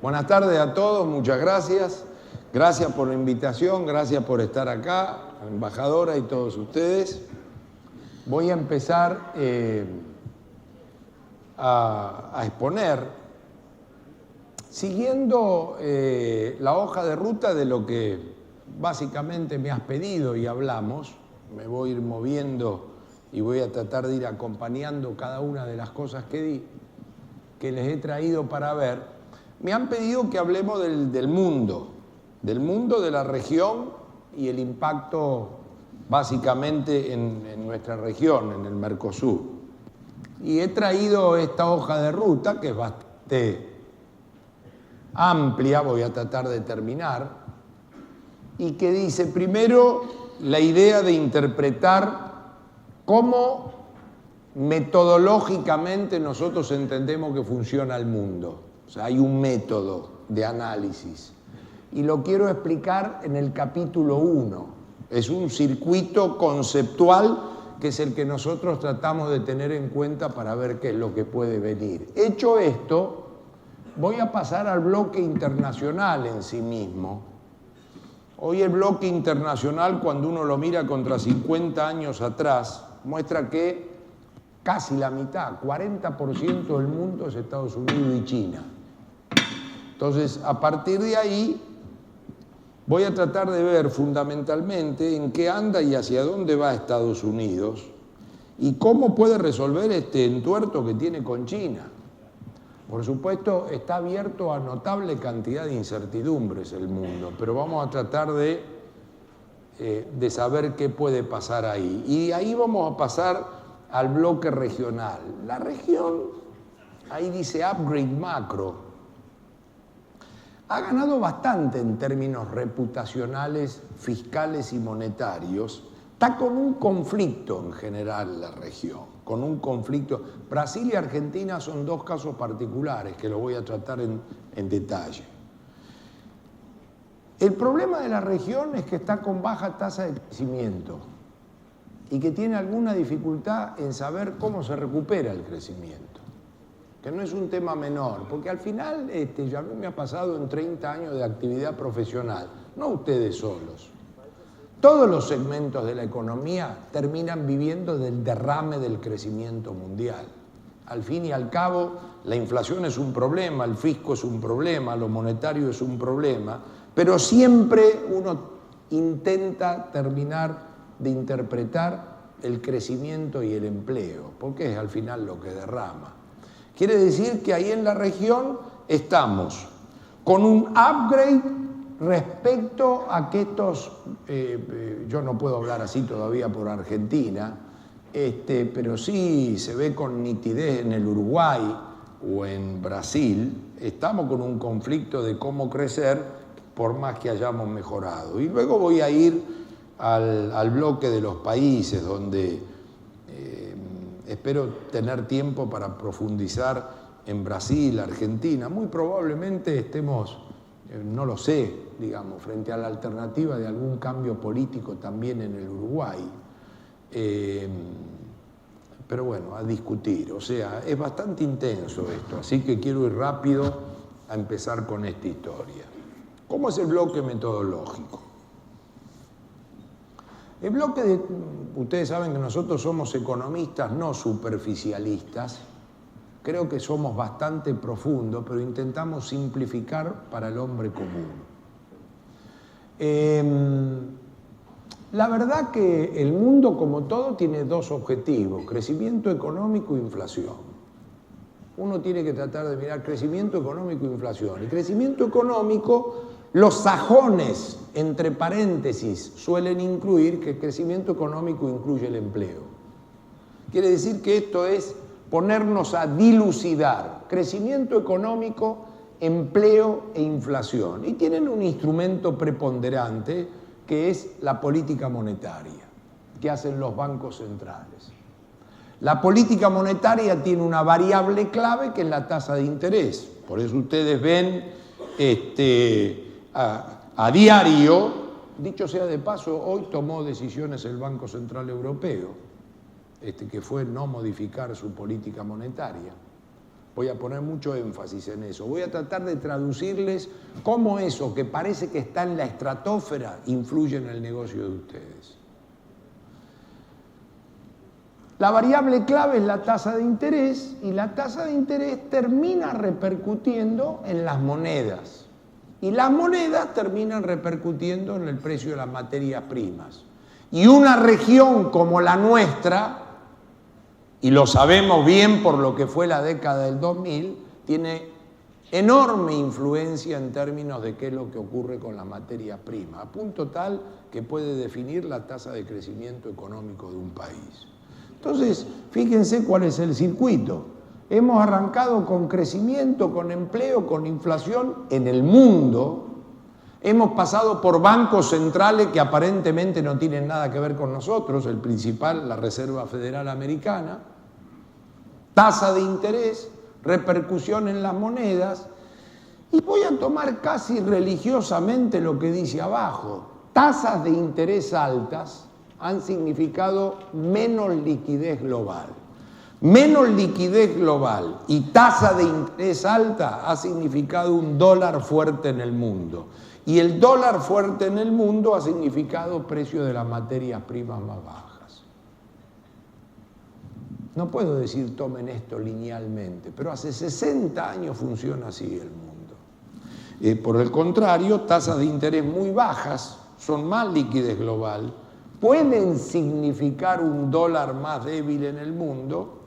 Buenas tardes a todos, muchas gracias. Gracias por la invitación, gracias por estar acá, la embajadora y todos ustedes. Voy a empezar a exponer, siguiendo la hoja de ruta de lo que básicamente me has pedido y hablamos. Me voy a ir moviendo y voy a tratar de ir acompañando cada una de las cosas que les he traído para ver. Me han pedido que hablemos del mundo, de la región y el impacto básicamente en nuestra región, en el Mercosur. Y he traído esta hoja de ruta, que es bastante amplia, voy a tratar de terminar, y que dice, primero, la idea de interpretar cómo metodológicamente nosotros entendemos que funciona el mundo. O sea, hay un método de análisis. Y lo quiero explicar en el capítulo 1. Es un circuito conceptual que es el que nosotros tratamos de tener en cuenta para ver qué es lo que puede venir. Hecho esto, voy a pasar al bloque internacional en sí mismo. Hoy el bloque internacional, cuando uno lo mira contra 50 años atrás, muestra que casi la mitad, 40% del mundo es Estados Unidos y China. Entonces, a partir de ahí, voy a tratar de ver fundamentalmente en qué anda y hacia dónde va Estados Unidos y cómo puede resolver este entuerto que tiene con China. Por supuesto, está abierto a notable cantidad de incertidumbres el mundo, pero vamos a tratar de saber qué puede pasar ahí. Y ahí vamos a pasar al bloque regional. La región, ahí dice upgrade macro, ha ganado bastante en términos reputacionales, fiscales y monetarios. Está con un conflicto en general la región, con un conflicto. Brasil y Argentina son dos casos particulares que lo voy a tratar en detalle. El problema de la región es que está con baja tasa de crecimiento y que tiene alguna dificultad en saber cómo se recupera el crecimiento, que no es un tema menor, porque al final ya a mí me ha pasado en 30 años de actividad profesional, no ustedes solos. Todos los segmentos de la economía terminan viviendo del derrame del crecimiento mundial. Al fin y al cabo, la inflación es un problema, el fisco es un problema, lo monetario es un problema, pero siempre uno intenta terminar de interpretar el crecimiento y el empleo, porque es al final lo que derrama. Quiere decir que ahí en la región estamos con un upgrade respecto a que estos, yo no puedo hablar así todavía por Argentina, pero sí se ve con nitidez en el Uruguay o en Brasil, estamos con un conflicto de cómo crecer por más que hayamos mejorado. Y luego voy a ir al bloque de los países donde espero tener tiempo para profundizar en Brasil, Argentina. Muy probablemente estemos, no lo sé, digamos, frente a la alternativa de algún cambio político también en el Uruguay. Pero bueno, a discutir. O sea, es bastante intenso esto, así que quiero ir rápido a empezar con esta historia. ¿Cómo es el bloque metodológico? El bloque ustedes saben que nosotros somos economistas no superficialistas, creo que somos bastante profundos, pero intentamos simplificar para el hombre común. La verdad que el mundo como todo tiene dos objetivos, crecimiento económico e inflación. Uno tiene que tratar de mirar crecimiento económico e inflación. Y crecimiento económico, los sajones, entre paréntesis, suelen incluir que el crecimiento económico incluye el empleo. Quiere decir que esto es ponernos a dilucidar crecimiento económico, empleo e inflación. Y tienen un instrumento preponderante que es la política monetaria, que hacen los bancos centrales. La política monetaria tiene una variable clave que es la tasa de interés. Por eso ustedes ven a diario, dicho sea de paso, hoy tomó decisiones el Banco Central Europeo, que fue no modificar su política monetaria. Voy a poner mucho énfasis en eso. Voy a tratar de traducirles cómo eso que parece que está en la estratosfera influye en el negocio de ustedes. La variable clave es la tasa de interés y la tasa de interés termina repercutiendo en las monedas. Y las monedas terminan repercutiendo en el precio de las materias primas. Y una región como la nuestra, y lo sabemos bien por lo que fue la década del 2000, tiene enorme influencia en términos de qué es lo que ocurre con las materias primas, a punto tal que puede definir la tasa de crecimiento económico de un país. Entonces, fíjense cuál es el circuito. Hemos arrancado con crecimiento, con empleo, con inflación en el mundo. Hemos pasado por bancos centrales que aparentemente no tienen nada que ver con nosotros, el principal, la Reserva Federal Americana, tasa de interés, repercusión en las monedas, y voy a tomar casi religiosamente lo que dice abajo. Tasas de interés altas han significado menos liquidez global. Menos liquidez global y tasa de interés alta ha significado un dólar fuerte en el mundo. Y el dólar fuerte en el mundo ha significado precio de las materias primas más bajas. No puedo decir tomen esto linealmente, pero hace 60 años funciona así el mundo. Por el contrario, tasas de interés muy bajas son más liquidez global, pueden significar un dólar más débil en el mundo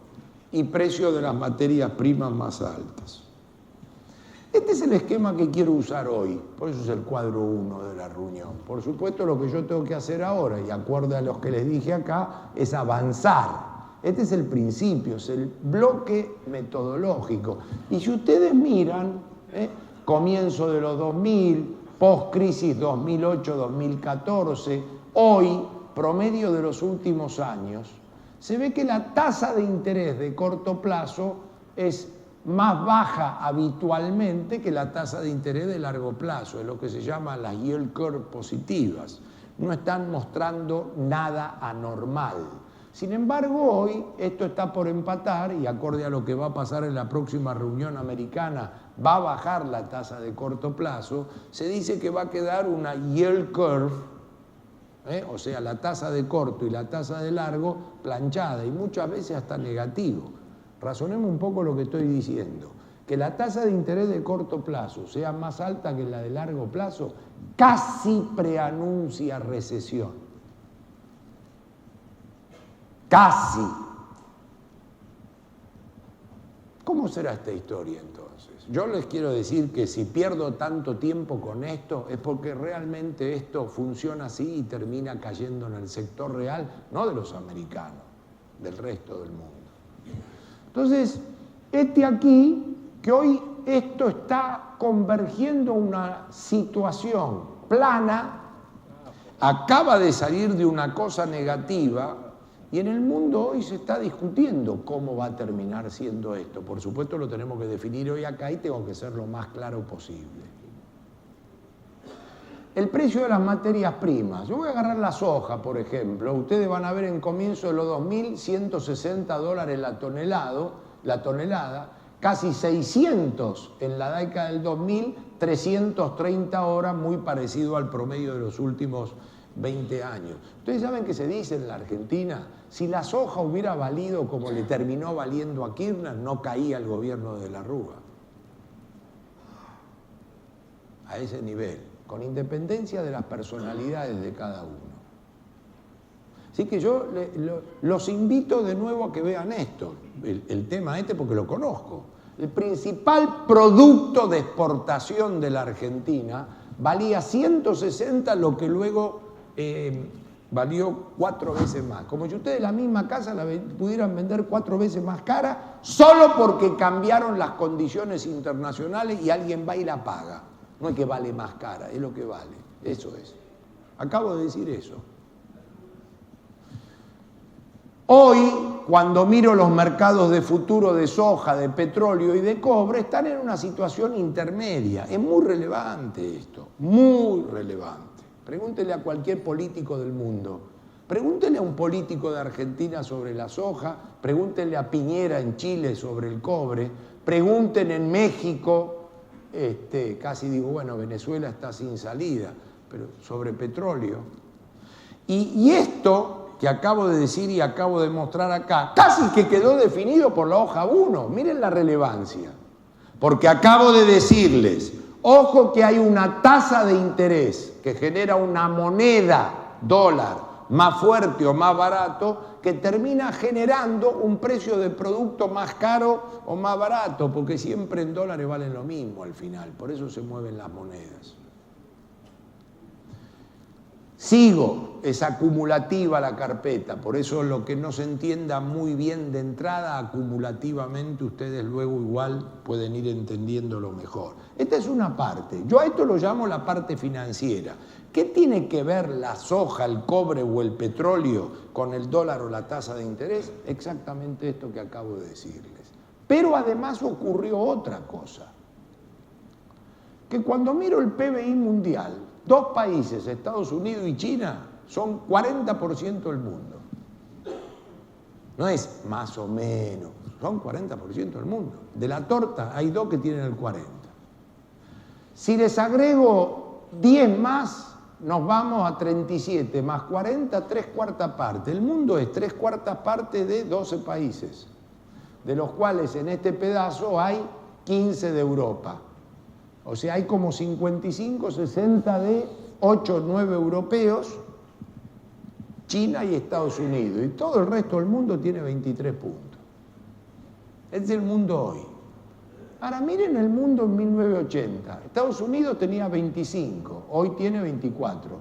y precio de las materias primas más altas. Este es el esquema que quiero usar hoy, por eso es el cuadro 1 de la reunión. Por supuesto, lo que yo tengo que hacer ahora, y acorde a los que les dije acá, es avanzar. Este es el principio, es el bloque metodológico. Y si ustedes miran, comienzo de los 2000, post-crisis 2008-2014, hoy, promedio de los últimos años, se ve que la tasa de interés de corto plazo es más baja habitualmente que la tasa de interés de largo plazo, es lo que se llama las yield curve positivas. No están mostrando nada anormal. Sin embargo, hoy esto está por empatar y acorde a lo que va a pasar en la próxima reunión americana, va a bajar la tasa de corto plazo, se dice que va a quedar una yield curve, o sea, la tasa de corto y la tasa de largo planchada y muchas veces hasta negativo. Razonemos un poco lo que estoy diciendo. Que la tasa de interés de corto plazo sea más alta que la de largo plazo casi preanuncia recesión. Casi. ¿Cómo será esta historia entonces? Yo les quiero decir que si pierdo tanto tiempo con esto es porque realmente esto funciona así y termina cayendo en el sector real, no de los americanos, del resto del mundo. Entonces, aquí, que hoy esto está convergiendo a una situación plana, acaba de salir de una cosa negativa y en el mundo hoy se está discutiendo cómo va a terminar siendo esto. Por supuesto lo tenemos que definir hoy acá y tengo que ser lo más claro posible. El precio de las materias primas. Yo voy a agarrar la soja, por ejemplo. Ustedes van a ver en comienzo de los 2000, 160 dólares la tonelada, casi 600 en la década del 2000, 330 ahora, muy parecido al promedio de los últimos 20 años. Ustedes saben que se dice en la Argentina, si la soja hubiera valido como le terminó valiendo a Kirchner, no caía el gobierno de la Rúa. A ese nivel, con independencia de las personalidades de cada uno. Así que yo los invito de nuevo a que vean esto, el tema porque lo conozco. El principal producto de exportación de la Argentina valía 160, lo que luego valió 4 veces más. Como si ustedes la misma casa la pudieran vender 4 veces más cara, solo porque cambiaron las condiciones internacionales y alguien va y la paga. No es que vale más cara, es lo que vale. Eso es. Acabo de decir eso. Hoy, cuando miro los mercados de futuro de soja, de petróleo y de cobre, están en una situación intermedia. Es muy relevante esto, muy relevante. Pregúntele a cualquier político del mundo Pregúntenle a un político de Argentina sobre la soja, pregúntenle a Piñera en Chile sobre el cobre, pregunten en México, casi digo, bueno, Venezuela está sin salida, pero sobre petróleo. Y esto que acabo de decir y acabo de mostrar acá, casi que quedó definido por la hoja 1. Miren la relevancia. Porque acabo de decirles, ojo que hay una tasa de interés que genera una moneda, dólar, más fuerte o más barato, que termina generando un precio de producto más caro o más barato, porque siempre en dólares valen lo mismo al final, por eso se mueven las monedas. Sigo, es acumulativa la carpeta, por eso lo que no se entienda muy bien de entrada, acumulativamente ustedes luego igual pueden ir entendiéndolo mejor. Esta es una parte, yo a esto lo llamo la parte financiera. ¿Qué tiene que ver la soja, el cobre o el petróleo con el dólar o la tasa de interés? Exactamente esto que acabo de decirles. Pero además ocurrió otra cosa, que cuando miro el PBI mundial, dos países, Estados Unidos y China, son 40% del mundo. No es más o menos, son 40% del mundo. De la torta hay dos que tienen el 40%. Si les agrego 10 más, nos vamos a 37, más 40, 3/4 parte. El mundo es 3/4 parte de 12 países, de los cuales en este pedazo hay 15 de Europa. O sea, hay como 55, 60 de 8 o 9 europeos, China y Estados Unidos. Y todo el resto del mundo tiene 23 puntos. Es el mundo hoy. Ahora miren el mundo en 1980. Estados Unidos tenía 25, hoy tiene 24.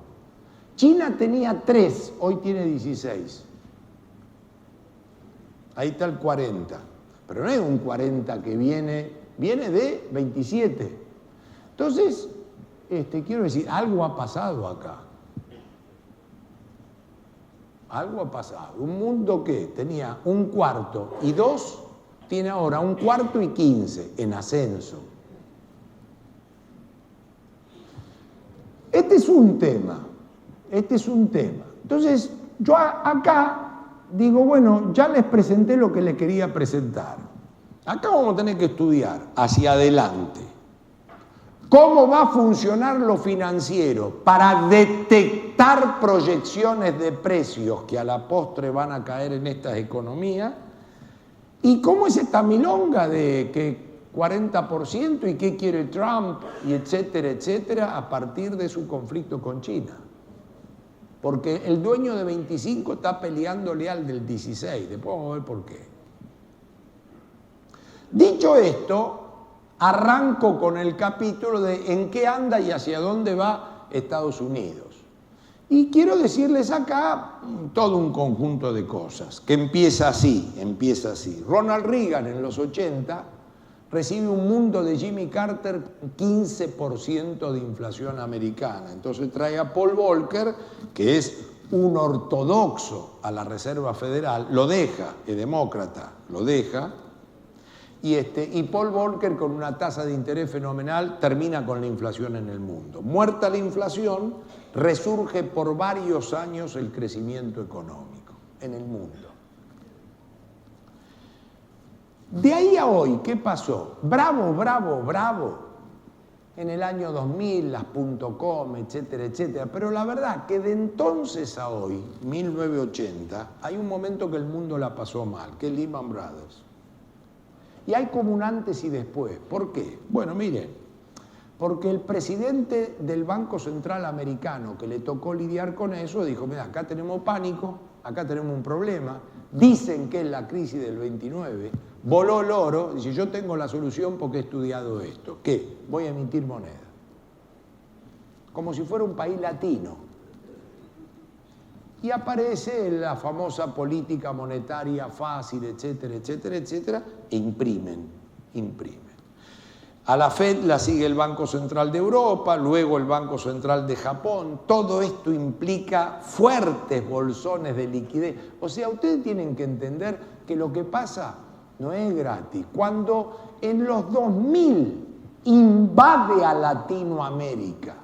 China tenía 3, hoy tiene 16. Ahí está el 40. Pero no es un 40 que viene de 27. Entonces, quiero decir, algo ha pasado acá. Algo ha pasado. Un mundo que tenía 1/4 y 2, tiene ahora 1/4 y 15 en ascenso. Este es un tema. Entonces, yo acá digo, bueno, ya les presenté lo que les quería presentar. Acá vamos a tener que estudiar hacia adelante cómo va a funcionar lo financiero para detectar proyecciones de precios que a la postre van a caer en estas economías y cómo es esta milonga de que 40% y qué quiere Trump y etcétera, etcétera, a partir de su conflicto con China. Porque el dueño de 25 está peleándole al del 16, después vamos a ver por qué. Dicho esto, arranco con el capítulo de en qué anda y hacia dónde va Estados Unidos. Y quiero decirles acá todo un conjunto de cosas, que empieza así. Ronald Reagan en los 80 recibe un mundo de Jimmy Carter 15% de inflación americana. Entonces trae a Paul Volcker, que es un ortodoxo a la Reserva Federal, lo deja, es demócrata, lo deja, y Paul Volcker, con una tasa de interés fenomenal, termina con la inflación en el mundo. Muerta la inflación, resurge por varios años el crecimiento económico en el mundo. De ahí a hoy, ¿qué pasó? Bravo. En el año 2000, las .com, etcétera, etcétera. Pero la verdad que de entonces a hoy, 1980, hay un momento que el mundo la pasó mal, que es Lehman Brothers. Y hay como un antes y después. ¿Por qué? Bueno, miren, porque el presidente del Banco Central Americano, que le tocó lidiar con eso, dijo, mira, acá tenemos pánico, acá tenemos un problema, dicen que es la crisis del 29, voló el oro, dice, yo tengo la solución porque he estudiado esto. ¿Qué? Voy a emitir moneda. Como si fuera un país latino. Y aparece la famosa política monetaria fácil, etcétera, etcétera, etcétera, e imprimen. A la Fed la sigue el Banco Central de Europa, luego el Banco Central de Japón. Todo esto implica fuertes bolsones de liquidez. O sea, ustedes tienen que entender que lo que pasa no es gratis. Cuando en los 2000 invade a Latinoamérica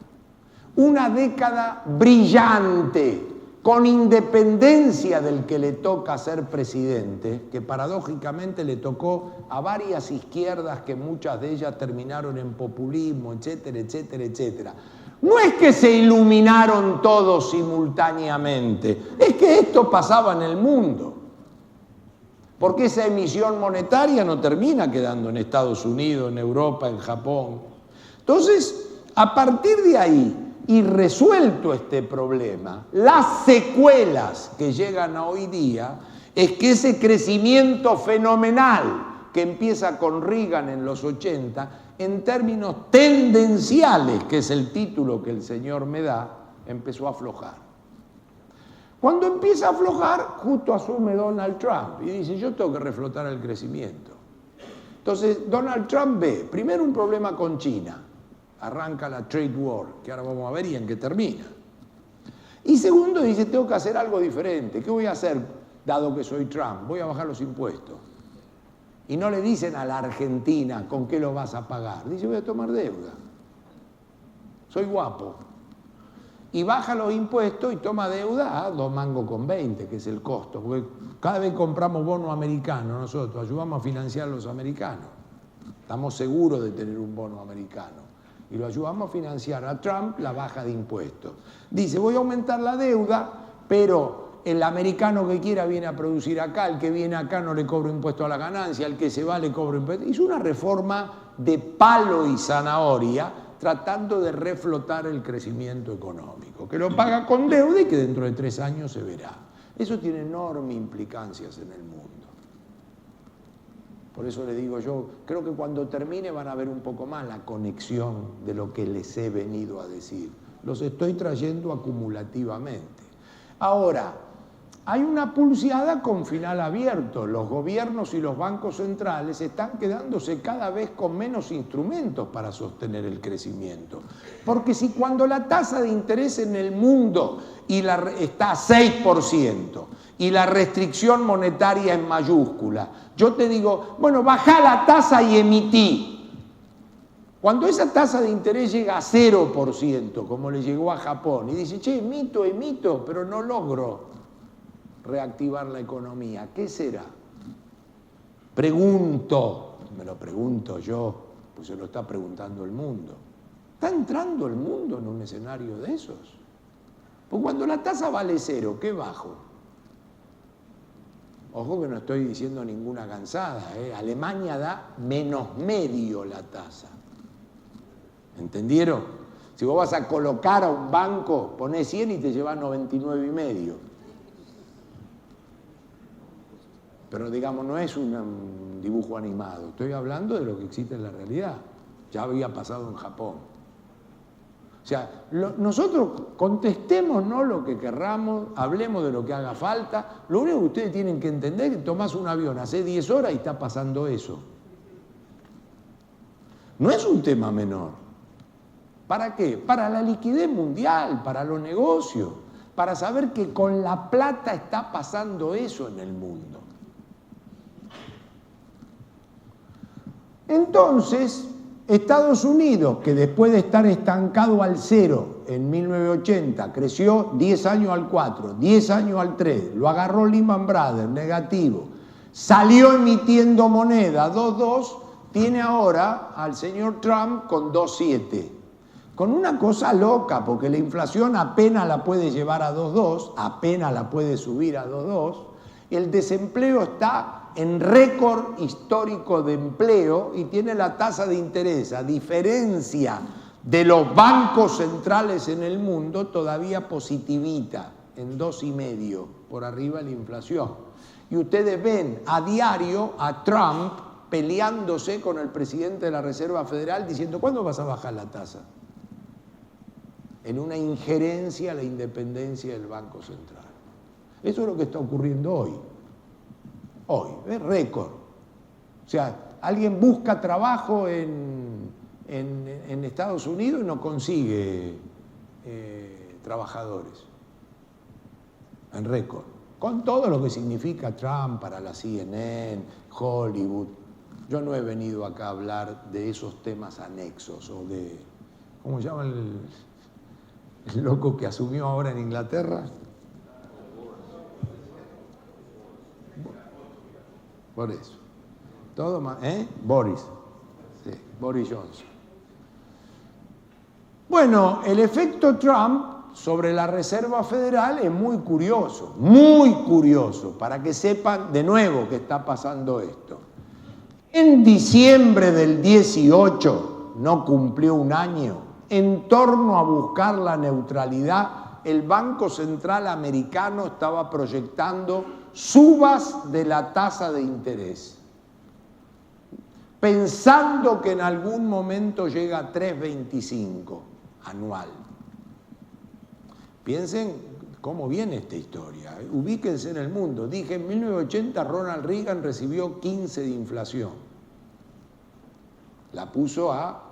una década brillante, con independencia del que le toca ser presidente, que paradójicamente le tocó a varias izquierdas que muchas de ellas terminaron en populismo, etcétera, etcétera, etcétera. No es que se iluminaron todos simultáneamente, es que esto pasaba en el mundo. Porque esa emisión monetaria no termina quedando en Estados Unidos, en Europa, en Japón. Entonces, a partir de ahí, y resuelto este problema, las secuelas que llegan a hoy día es que ese crecimiento fenomenal que empieza con Reagan en los 80, en términos tendenciales, que es el título que el señor me da, empezó a aflojar. Cuando empieza a aflojar, justo asume Donald Trump y dice, yo tengo que reflotar el crecimiento. Entonces, Donald Trump ve, primero un problema con China, arranca la trade war, que ahora vamos a ver y en qué termina. Y segundo, dice, tengo que hacer algo diferente. ¿Qué voy a hacer, dado que soy Trump? Voy a bajar los impuestos. Y no le dicen a la Argentina con qué lo vas a pagar. Dice, voy a tomar deuda. Soy guapo. Y baja los impuestos y toma deuda a 2 mangos con 20, que es el costo. Porque cada vez compramos bonos americanos nosotros, ayudamos a financiar a los americanos. Estamos seguros de tener un bono americano. Y lo ayudamos a financiar a Trump la baja de impuestos. Dice, voy a aumentar la deuda, pero el americano que quiera viene a producir acá, el que viene acá no le cobro impuesto a la ganancia, el que se va le cobro impuesto. Hizo una reforma de palo y zanahoria tratando de reflotar el crecimiento económico, que lo paga con deuda y que dentro de 3 años se verá. Eso tiene enormes implicancias en el mundo. Por eso le digo yo, creo que cuando termine van a ver un poco más la conexión de lo que les he venido a decir. Los estoy trayendo acumulativamente. Ahora, hay una pulseada con final abierto. Los gobiernos y los bancos centrales están quedándose cada vez con menos instrumentos para sostener el crecimiento. Porque si cuando la tasa de interés en el mundo está a 6% y la restricción monetaria es mayúscula, yo te digo, bueno, bajá la tasa y emití. Cuando esa tasa de interés llega a 0%, como le llegó a Japón, y dice, che, emito, pero no logro reactivar la economía, ¿qué será? Pregunto, me lo pregunto yo, pues se lo está preguntando el mundo. ¿Está entrando el mundo en un escenario de esos? Pues cuando la tasa vale 0, ¿qué bajo? Ojo que no estoy diciendo ninguna gansada, ¿eh? Alemania da -0,5 la tasa. ¿Entendieron? Si vos vas a colocar a un banco, ponés 100 y te llevas 99,5. Pero digamos, no es un dibujo animado, estoy hablando de lo que existe en la realidad. Ya había pasado en Japón. O sea, nosotros contestémonos lo que querramos, hablemos de lo que haga falta. Lo único que ustedes tienen que entender es que tomás un avión hace 10 horas y está pasando eso. No es un tema menor. ¿Para qué? Para la liquidez mundial, para los negocios, para saber que con la plata está pasando eso en el mundo. Entonces, Estados Unidos, que después de estar estancado al 0 en 1980, creció 10 años al 4, 10 años al 3, lo agarró Lehman Brothers, negativo, salió emitiendo moneda 2,2, tiene ahora al señor Trump con 2,7. Con una cosa loca, porque la inflación apenas la puede llevar a 2,2, apenas la puede subir a 2,2, el desempleo está en récord histórico de empleo y tiene la tasa de interés, a diferencia de los bancos centrales en el mundo, todavía positivita, en 2,5, por arriba de la inflación. Y ustedes ven a diario a Trump peleándose con el presidente de la Reserva Federal diciendo, ¿cuándo vas a bajar la tasa? En una injerencia a la independencia del Banco Central. Eso es lo que está ocurriendo hoy. Hoy, es récord. O sea, alguien busca trabajo en Estados Unidos y no consigue trabajadores. En récord. Con todo lo que significa Trump para la CNN, Hollywood. Yo no he venido acá a hablar de esos temas anexos o de, ¿cómo se llama el loco que asumió ahora en Inglaterra? Por eso. Todo más, ¿eh? Boris. Sí, Boris Johnson. Bueno, el efecto Trump sobre la Reserva Federal es muy curioso, para que sepan de nuevo que está pasando esto. En diciembre del 18, no cumplió un año, en torno a buscar la neutralidad, el Banco Central americano estaba proyectando subas de la tasa de interés, pensando que en algún momento llega a 3,25 anual. Piensen cómo viene esta historia. Ubíquense en el mundo. Dije, en 1980 Ronald Reagan recibió 15 de inflación. La puso a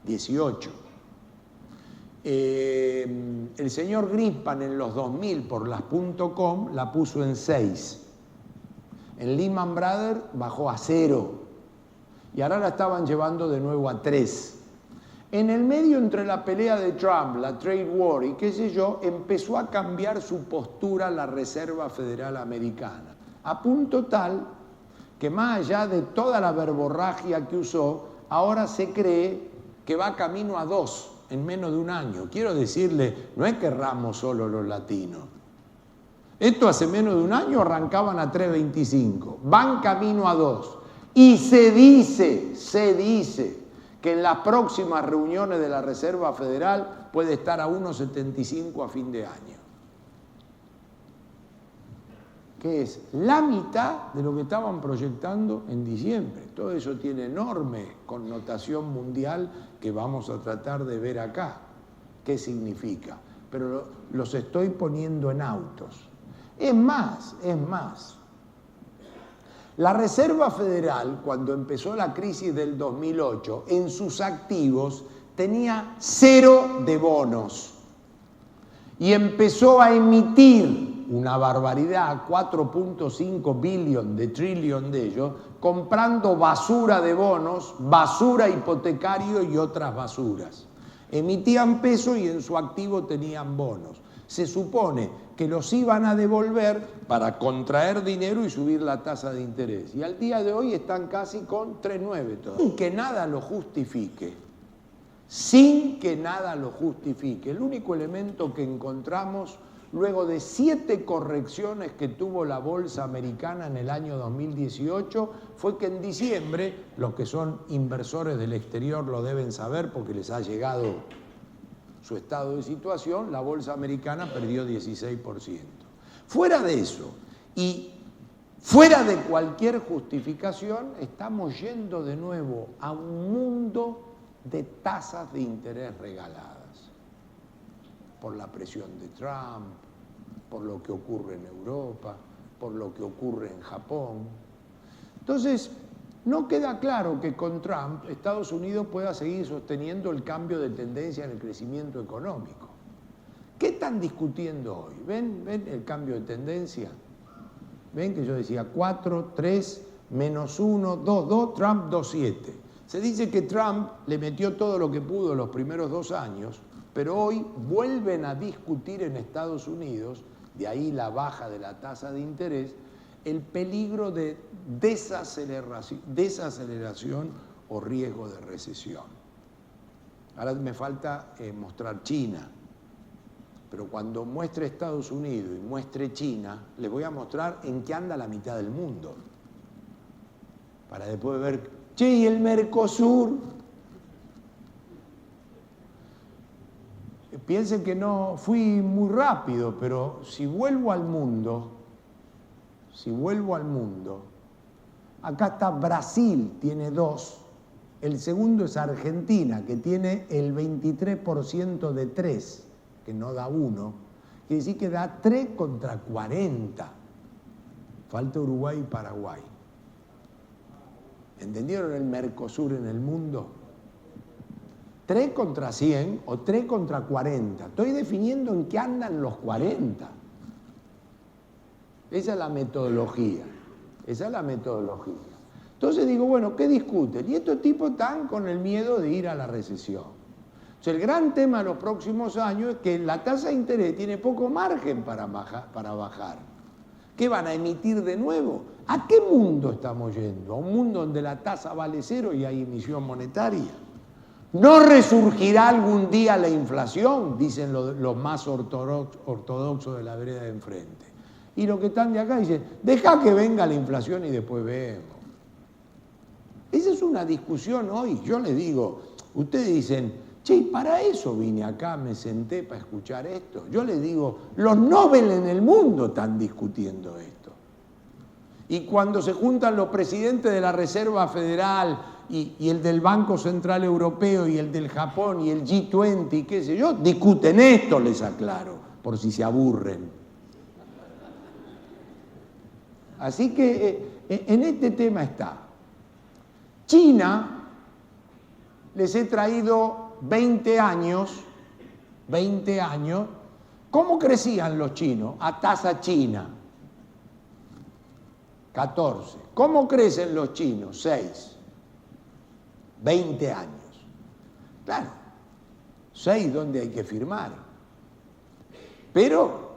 18. El señor Greenspan en los 2000 por las .com la puso en 6. En Lehman Brothers bajó a 0. Y ahora la estaban llevando de nuevo a 3. En el medio, entre la pelea de Trump, la trade war y qué sé yo, empezó a cambiar su postura la Reserva Federal Americana, a punto tal que más allá de toda la verborragia que usó, ahora se cree que va camino a 2 en menos de un año. Quiero decirle, no es que erramos solo los latinos. Esto hace menos de un año arrancaban a 3,25, van camino a 2. Y se dice que en las próximas reuniones de la Reserva Federal puede estar a 1,75 a fin de año. Que es la mitad de lo que estaban proyectando en diciembre. Todo eso tiene enorme connotación mundial que vamos a tratar de ver acá. ¿Qué significa? Pero los estoy poniendo en autos. Es más. La Reserva Federal, cuando empezó la crisis del 2008, en sus activos tenía 0 de bonos y empezó a emitir una barbaridad, 4,5 billion de trillón de ellos, comprando basura de bonos, basura hipotecario y otras basuras. Emitían pesos y en su activo tenían bonos. Se supone que los iban a devolver para contraer dinero y subir la tasa de interés. Y al día de hoy están casi con 3,9 todavía. Sin que nada lo justifique. El único elemento que encontramos luego de 7 correcciones que tuvo la bolsa americana en el año 2018 fue que en diciembre, los que son inversores del exterior lo deben saber porque les ha llegado su estado de situación, la bolsa americana perdió 16%. Fuera de eso y fuera de cualquier justificación, estamos yendo de nuevo a un mundo de tasas de interés regaladas por la presión de Trump, por lo que ocurre en Europa, por lo que ocurre en Japón. Entonces, no queda claro que con Trump Estados Unidos pueda seguir sosteniendo el cambio de tendencia en el crecimiento económico. ¿Qué están discutiendo hoy? ¿Ven el cambio de tendencia? ¿Ven que yo decía 4, 3, -1, 2, 2, Trump 2,7? Se dice que Trump le metió todo lo que pudo los primeros 2 años, pero hoy vuelven a discutir en Estados Unidos, de ahí la baja de la tasa de interés, el peligro de desaceleración o riesgo de recesión. Ahora me falta mostrar China, pero cuando muestre Estados Unidos y muestre China, les voy a mostrar en qué anda la mitad del mundo, para después ver, che, ¿y el Mercosur? Piensen que no fui muy rápido, pero si vuelvo al mundo, acá está Brasil, tiene 2. El segundo es Argentina, que tiene el 23% de 3, que no da 1. Quiere decir que da 3 contra 40. Falta Uruguay y Paraguay. ¿Entendieron el Mercosur en el mundo? 3 contra 100 o 3 contra 40. Estoy definiendo en qué andan los 40. Esa es la metodología. Entonces digo, bueno, ¿qué discuten? Y estos tipos están con el miedo de ir a la recesión. O sea, el gran tema de los próximos años es que la tasa de interés tiene poco margen para bajar. ¿Qué van a emitir de nuevo? ¿A qué mundo estamos yendo? ¿A un mundo donde la tasa vale cero y hay emisión monetaria? ¿No resurgirá algún día la inflación? Dicen los más ortodoxos de la vereda de enfrente. Y los que están de acá dicen, deja que venga la inflación y después vemos. Esa es una discusión hoy. Yo les digo, ustedes dicen, che, para eso vine acá, me senté para escuchar esto. Yo les digo, los Nobel en el mundo están discutiendo esto. Y cuando se juntan los presidentes de la Reserva Federal y el del Banco Central Europeo y el del Japón y el G20 y qué sé yo, discuten esto, les aclaro, por si se aburren. Así que en este tema está. China, les he traído 20 años, ¿cómo crecían los chinos? A tasa china, 14. ¿Cómo crecen los chinos? 6. 20 años. Claro, 6 donde hay que firmar. Pero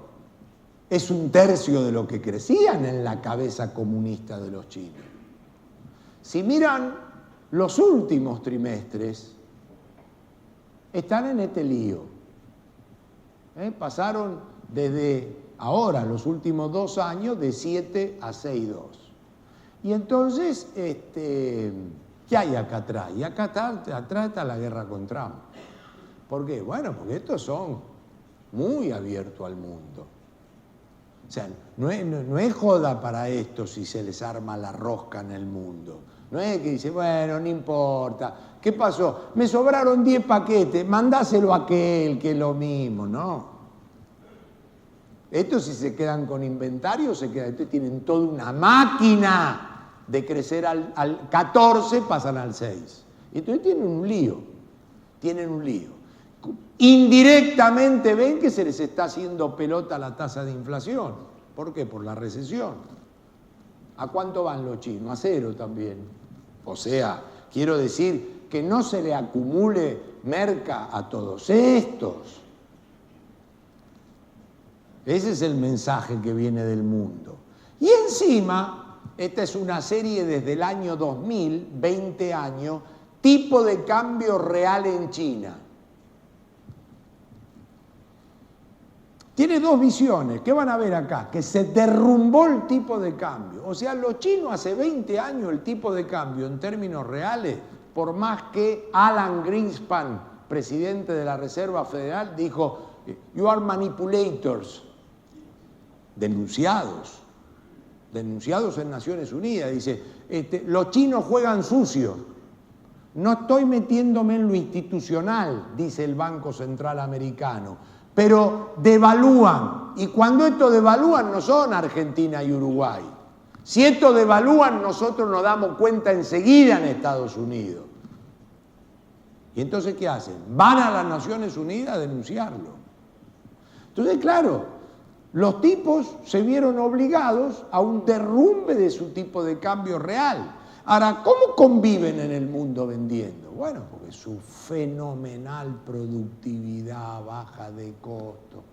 es 1/3 de lo que crecían en la cabeza comunista de los chinos. Si miran los últimos trimestres, están en este lío. Pasaron desde ahora, los últimos 2 años, de 7 a 6,2. Y entonces, ¿qué hay acá atrás? Y acá atrás está la guerra con Trump. ¿Por qué? Bueno, porque estos son muy abiertos al mundo. O sea, no es joda para esto si se les arma la rosca en el mundo. No es que dice, bueno, no importa. ¿Qué pasó? Me sobraron 10 paquetes, mandáselo a aquel, que es lo mismo, ¿no? Estos si se quedan con inventario, estos tienen toda una máquina de crecer al 14, pasan al 6. Y entonces tienen un lío. Indirectamente ven que se les está haciendo pelota la tasa de inflación. ¿Por qué? Por la recesión. ¿A cuánto van los chinos? A 0 también. O sea, quiero decir que no se le acumule merca a todos estos. Ese es el mensaje que viene del mundo. Y encima, esta es una serie desde el año 2000, 20 años, tipo de cambio real en China. Tiene 2 visiones. ¿Qué van a ver acá? Que se derrumbó el tipo de cambio. O sea, los chinos hace 20 años el tipo de cambio en términos reales, por más que Alan Greenspan, presidente de la Reserva Federal, dijo, you are manipulators, denunciados en Naciones Unidas. Dice, los chinos juegan sucio. No estoy metiéndome en lo institucional, dice el Banco Central Americano, pero devalúan. Y cuando estos devalúan no son Argentina y Uruguay. Si estos devalúan, nosotros nos damos cuenta enseguida en Estados Unidos. ¿Y entonces qué hacen? Van a las Naciones Unidas a denunciarlo. Entonces, claro, los tipos se vieron obligados a un derrumbe de su tipo de cambio real. Ahora, ¿cómo conviven en el mundo vendiendo? Bueno, porque su fenomenal productividad, baja de costo.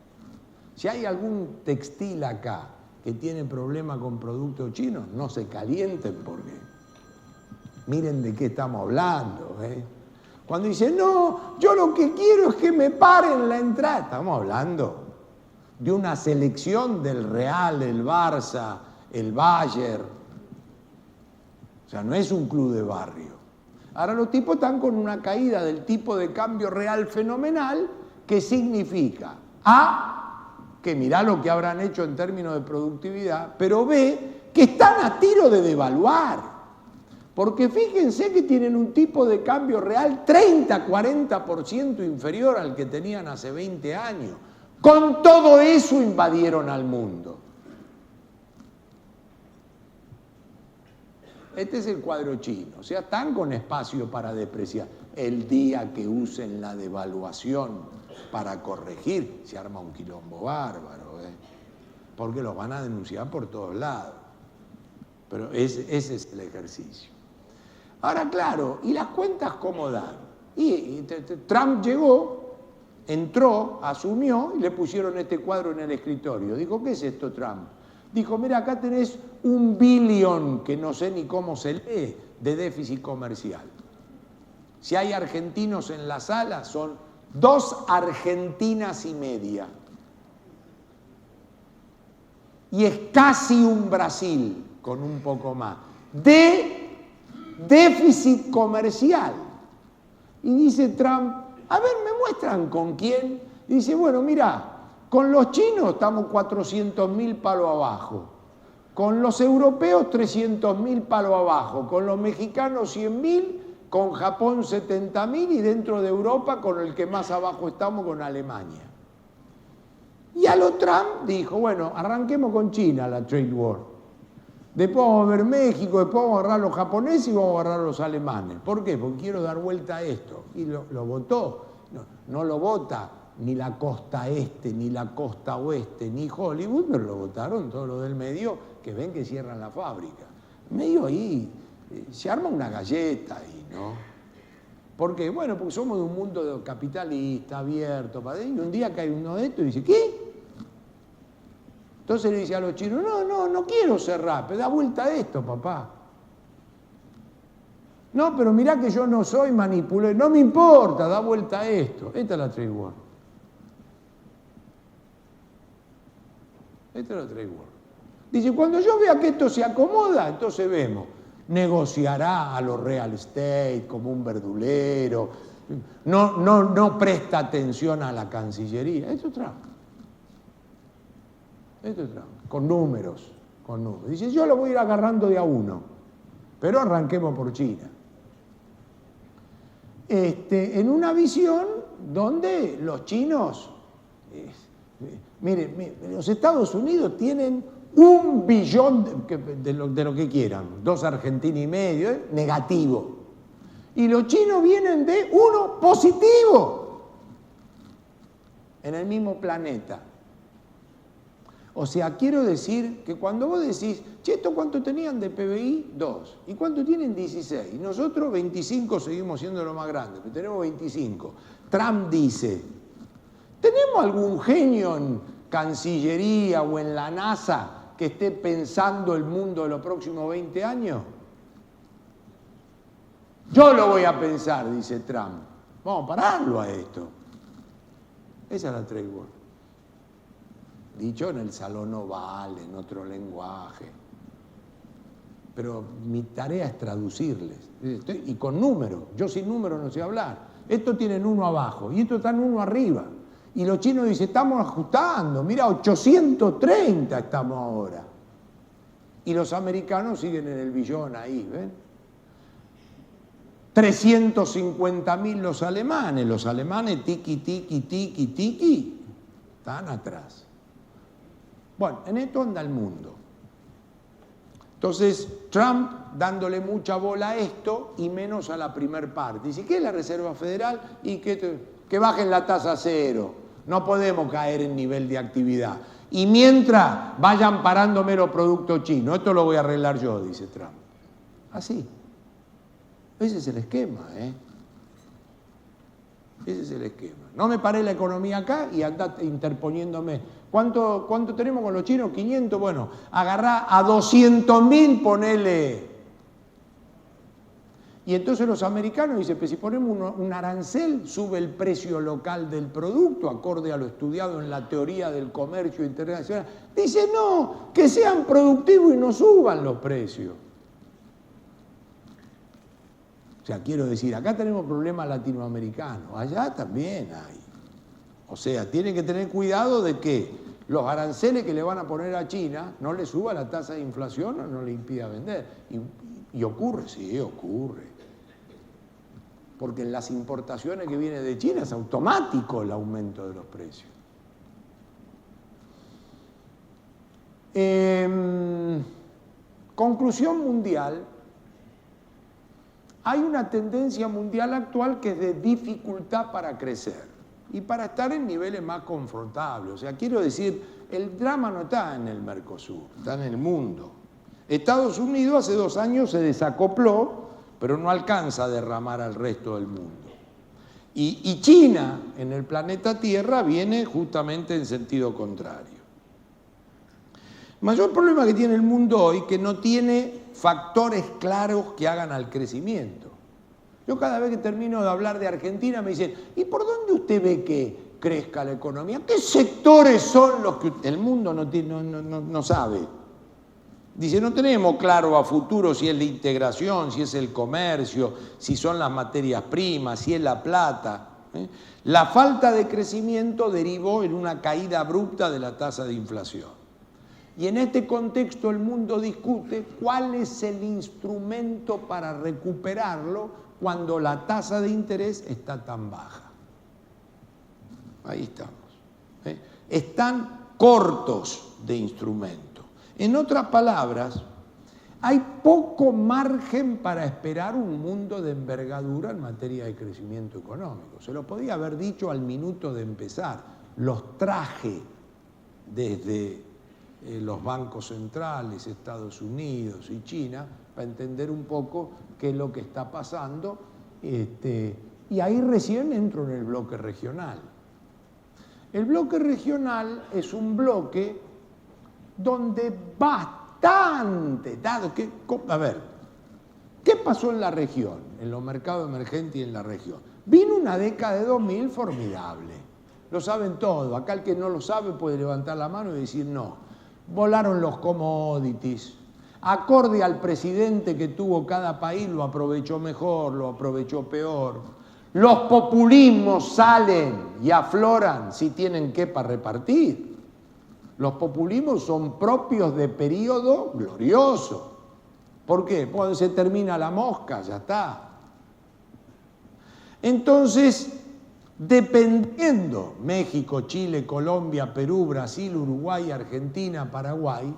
Si hay algún textil acá que tiene problema con productos chinos, no se calienten porque miren de qué estamos hablando. Cuando dicen, no, yo lo que quiero es que me paren la entrada, estamos hablando de una selección del Real, el Barça, el Bayern. O sea, no es un club de barrio. Ahora los tipos están con una caída del tipo de cambio real fenomenal, que significa A, que mirá lo que habrán hecho en términos de productividad, pero B, que están a tiro de devaluar. Porque fíjense que tienen un tipo de cambio real 30-40% inferior al que tenían hace 20 años. Con todo eso invadieron al mundo. Este es el cuadro chino, o sea, están con espacio para despreciar. El día que usen la devaluación para corregir, se arma un quilombo bárbaro, porque los van a denunciar por todos lados. Pero ese es el ejercicio. Ahora, claro, ¿y las cuentas cómo dan? Y Trump llegó, entró, asumió y le pusieron este cuadro en el escritorio. Dijo, ¿qué es esto, Trump? Dijo, mira, acá tenés 1 billón, que no sé ni cómo se lee, de déficit comercial. Si hay argentinos en la sala, son 2 Argentinas y media. Y es casi un Brasil, con un poco más, de déficit comercial. Y dice Trump, a ver, ¿me muestran con quién? Y dice, bueno, mira, con los chinos estamos 400.000 palos abajo, con los europeos 300.000 palos abajo, con los mexicanos 100.000, con Japón 70.000 y dentro de Europa con el que más abajo estamos, con Alemania. Y a lo Trump dijo, bueno, arranquemos con China la trade war. Después vamos a ver México, después vamos a agarrar a los japoneses y vamos a agarrar a los alemanes. ¿Por qué? Porque quiero dar vuelta a esto. Y lo votó. No lo vota ni la costa este, ni la costa oeste, ni Hollywood, pero lo votaron todos los del medio que ven que cierran la fábrica. Medio ahí se arma una galleta ahí, ¿no? ¿Por qué? Bueno, porque somos de un mundo capitalista, abierto, y un día cae uno de estos y dice, ¿qué? Entonces le dice a los chinos, no quiero cerrar, pero da vuelta a esto, papá. No, pero mirá que yo no soy manipulador, no me importa, da vuelta a esto. Esta es la trade war. Esta es la trade war. Dice, cuando yo vea que esto se acomoda, entonces vemos. Negociará a los real estate como un verdulero, no presta atención a la Cancillería. Esto es Trump. Esto es Trump. Con números. Dice, yo lo voy a ir agarrando de a uno, pero arranquemos por China. En una visión donde los chinos, miren, los Estados Unidos tienen 1 billón de lo que quieran, 2 Argentinas y medio, negativo. Y los chinos vienen de 1 positivo en el mismo planeta. O sea, quiero decir que cuando vos decís, che, ¿esto cuánto tenían de PBI? 2. ¿Y cuánto tienen? 16. Y nosotros 25 seguimos siendo lo más grande, pero tenemos 25. Trump dice, ¿tenemos algún genio en Cancillería o en la NASA que esté pensando el mundo de los próximos 20 años? Yo lo voy a pensar, dice Trump. Vamos a pararlo a esto. Esa es la trade war. Dicho en el Salón Oval, en otro lenguaje. Pero mi tarea es traducirles. Y con números. Yo sin números no sé hablar. Estos tienen 1 abajo y estos están 1 arriba. Y los chinos dicen, estamos ajustando. Mira, 830 estamos ahora. Y los americanos siguen en el billón ahí, ¿ven? 350.000 los alemanes. Los alemanes, tiki, están atrás. Bueno, en esto anda el mundo. Entonces, Trump dándole mucha bola a esto y menos a la primer parte. Dice, ¿qué es la Reserva Federal? Y que bajen la tasa a 0. No podemos caer en nivel de actividad. Y mientras vayan parándome los productos chinos, esto lo voy a arreglar yo, dice Trump. Así. Ese es el esquema, ¿eh? Ese es el esquema. No me paré la economía acá y anda interponiéndome. ¿Cuánto tenemos con los chinos? 500. Bueno, agarrá a 200.000, ponele. Y entonces los americanos dicen, pues si ponemos un arancel, sube el precio local del producto, acorde a lo estudiado en la teoría del comercio internacional. Dice, no, que sean productivos y no suban los precios. O sea, quiero decir, acá tenemos problemas latinoamericanos, allá también hay. O sea, tienen que tener cuidado de que los aranceles que le van a poner a China no le suba la tasa de inflación o no le impida vender. Y ocurre, sí, ocurre. Porque en las importaciones que vienen de China es automático el aumento de los precios. Conclusión mundial. Hay una tendencia mundial actual que es de dificultad para crecer y para estar en niveles más confortables. O sea, quiero decir, el drama no está en el Mercosur, está en el mundo. Estados Unidos hace 2 años se desacopló, pero no alcanza a derramar al resto del mundo. Y China, en el planeta Tierra, viene justamente en sentido contrario. mayor problema que tiene el mundo hoy es que no tiene factores claros que hagan al crecimiento. Yo cada vez que termino de hablar de Argentina me dicen, ¿y por dónde usted ve que crezca la economía? ¿Qué sectores son los que el mundo no sabe? Dice, no tenemos claro a futuro si es la integración, si es el comercio, si son las materias primas, si es la plata. La falta de crecimiento derivó en una caída abrupta de la tasa de inflación. Y en este contexto el mundo discute cuál es el instrumento para recuperarlo cuando la tasa de interés está tan baja. Ahí estamos. Están cortos de instrumento. En otras palabras, hay poco margen para esperar un mundo de envergadura en materia de crecimiento económico. Se lo podía haber dicho al minuto de empezar. Los traje desde los bancos centrales, Estados Unidos y China, para entender un poco qué es lo que está pasando. Y ahí recién entro en el bloque regional. El bloque regional es un bloque donde bastante, dado que, a ver, ¿qué pasó en la región, en los mercados emergentes y en la región? Vino una década de 2000 formidable, lo saben todos, acá el que no lo sabe puede levantar la mano y decir no. Volaron los commodities, acorde al presidente que tuvo cada país, lo aprovechó mejor, lo aprovechó peor. Los populismos salen y afloran si tienen qué para repartir. Los populismos son propios de periodo glorioso. ¿Por qué? Cuando se termina la mosca, ya está. Entonces, dependiendo, México, Chile, Colombia, Perú, Brasil, Uruguay, Argentina, Paraguay,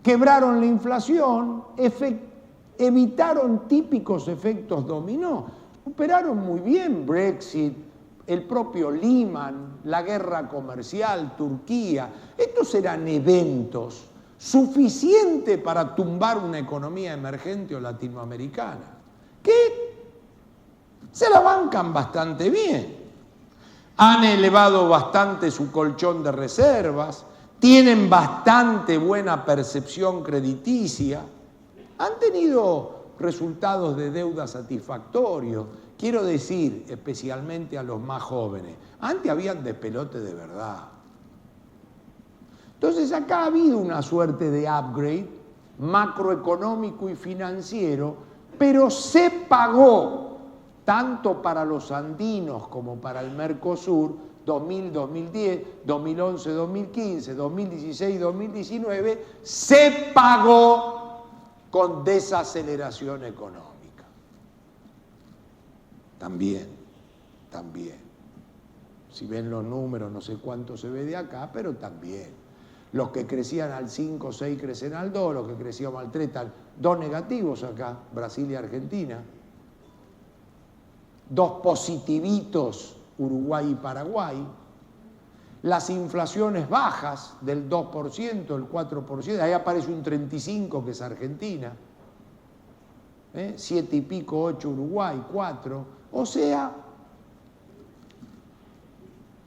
quebraron la inflación, evitaron típicos efectos dominó, operaron muy bien Brexit, el propio Lehman, la guerra comercial, Turquía. Estos eran eventos suficientes para tumbar una economía emergente o latinoamericana, que se la bancan bastante bien. Han elevado bastante su colchón de reservas, tienen bastante buena percepción crediticia, han tenido resultados de deuda satisfactorios. Quiero decir, especialmente a los más jóvenes, antes habían despelote de verdad. Entonces acá ha habido una suerte de upgrade macroeconómico y financiero, pero se pagó tanto para los andinos como para el Mercosur, 2000, 2010, 2011, 2015, 2016, 2019, se pagó con desaceleración económica. También. Si ven los números, no sé cuánto se ve de acá, pero también. Los que crecían al 5 o 6 crecen al 2, los que crecían al 3 están 2 negativos acá, Brasil y Argentina. 2 positivitos, Uruguay y Paraguay. Las inflaciones bajas del 2%, el 4%, ahí aparece un 35% que es Argentina. 7 y pico, 8 Uruguay, 4. O sea,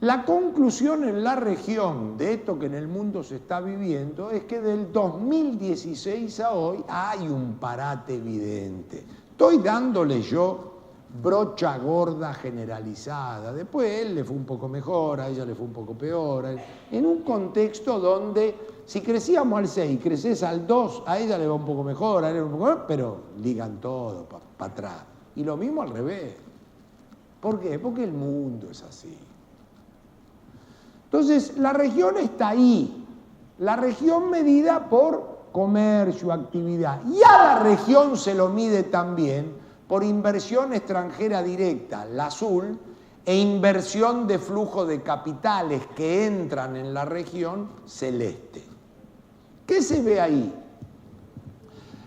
la conclusión en la región de esto que en el mundo se está viviendo es que del 2016 a hoy hay un parate evidente. Estoy dándole yo brocha gorda generalizada. Después él le fue un poco mejor, a ella le fue un poco peor. En un contexto donde si crecíamos al 6, creces al 2, a ella le va un poco mejor, a él le va un poco mejor, pero ligan todo para atrás. Y lo mismo al revés. ¿Por qué? Porque el mundo es así. Entonces, la región está ahí. La región medida por comercio, actividad. Y a la región se lo mide también por inversión extranjera directa, la azul, e inversión de flujo de capitales que entran en la región, celeste. ¿Qué se ve ahí?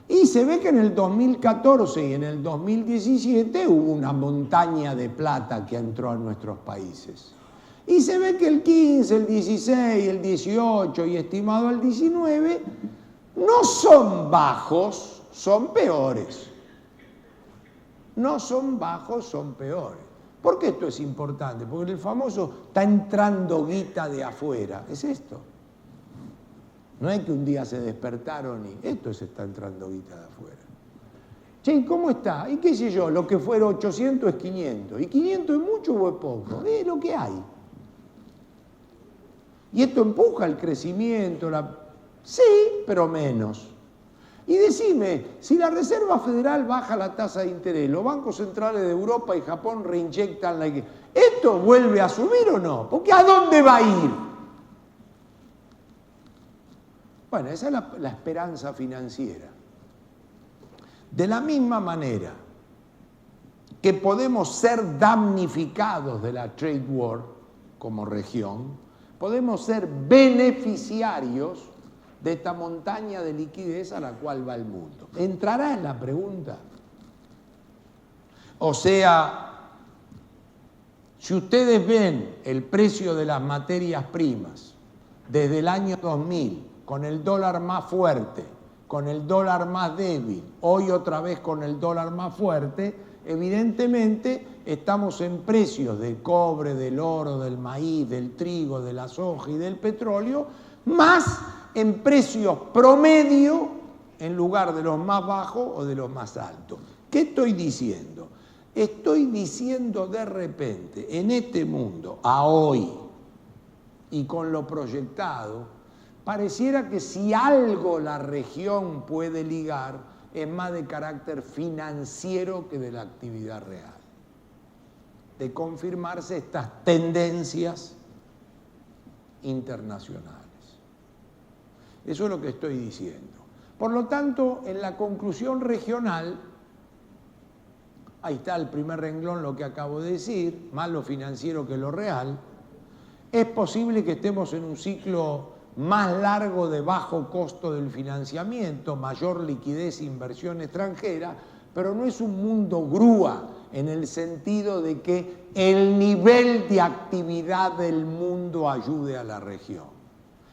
Y se ve que en el 2014 y en el 2017 hubo una montaña de plata que entró a nuestros países. Y se ve que el 15, el 16, el 18 y estimado el 19 no son bajos, son peores. No son bajos, son peores. ¿Por qué esto es importante? Porque el famoso está entrando guita de afuera. Es esto. No es que un día se despertaron y esto se está entrando guita de afuera. Che, ¿cómo está? Y qué sé yo, lo que fuera 800 es 500. ¿Y 500 es mucho o es poco? Es lo que hay. Y esto empuja el crecimiento, sí, pero menos. Y decime, si la Reserva Federal baja la tasa de interés, los bancos centrales de Europa y Japón reinyectan la... ¿Esto vuelve a subir o no? Porque ¿a dónde va a ir? Bueno, esa es la esperanza financiera. De la misma manera que podemos ser damnificados de la trade war como región, podemos ser beneficiarios de esta montaña de liquidez a la cual va el mundo. ¿Entrará en la pregunta? O sea, si ustedes ven el precio de las materias primas desde el año 2000, con el dólar más fuerte, con el dólar más débil, hoy otra vez con el dólar más fuerte, evidentemente estamos en precios del cobre, del oro, del maíz, del trigo, de la soja y del petróleo, más en precios promedio en lugar de los más bajos o de los más altos. ¿Qué estoy diciendo? Estoy diciendo de repente, en este mundo, a hoy, y con lo proyectado, pareciera que si algo la región puede ligar, es más de carácter financiero que de la actividad real. De confirmarse estas tendencias internacionales. Eso es lo que estoy diciendo. Por lo tanto, en la conclusión regional, ahí está el primer renglón, lo que acabo de decir, más lo financiero que lo real, es posible que estemos en un ciclo más largo de bajo costo del financiamiento, mayor liquidez e inversión extranjera, pero no es un mundo grúa en el sentido de que el nivel de actividad del mundo ayude a la región.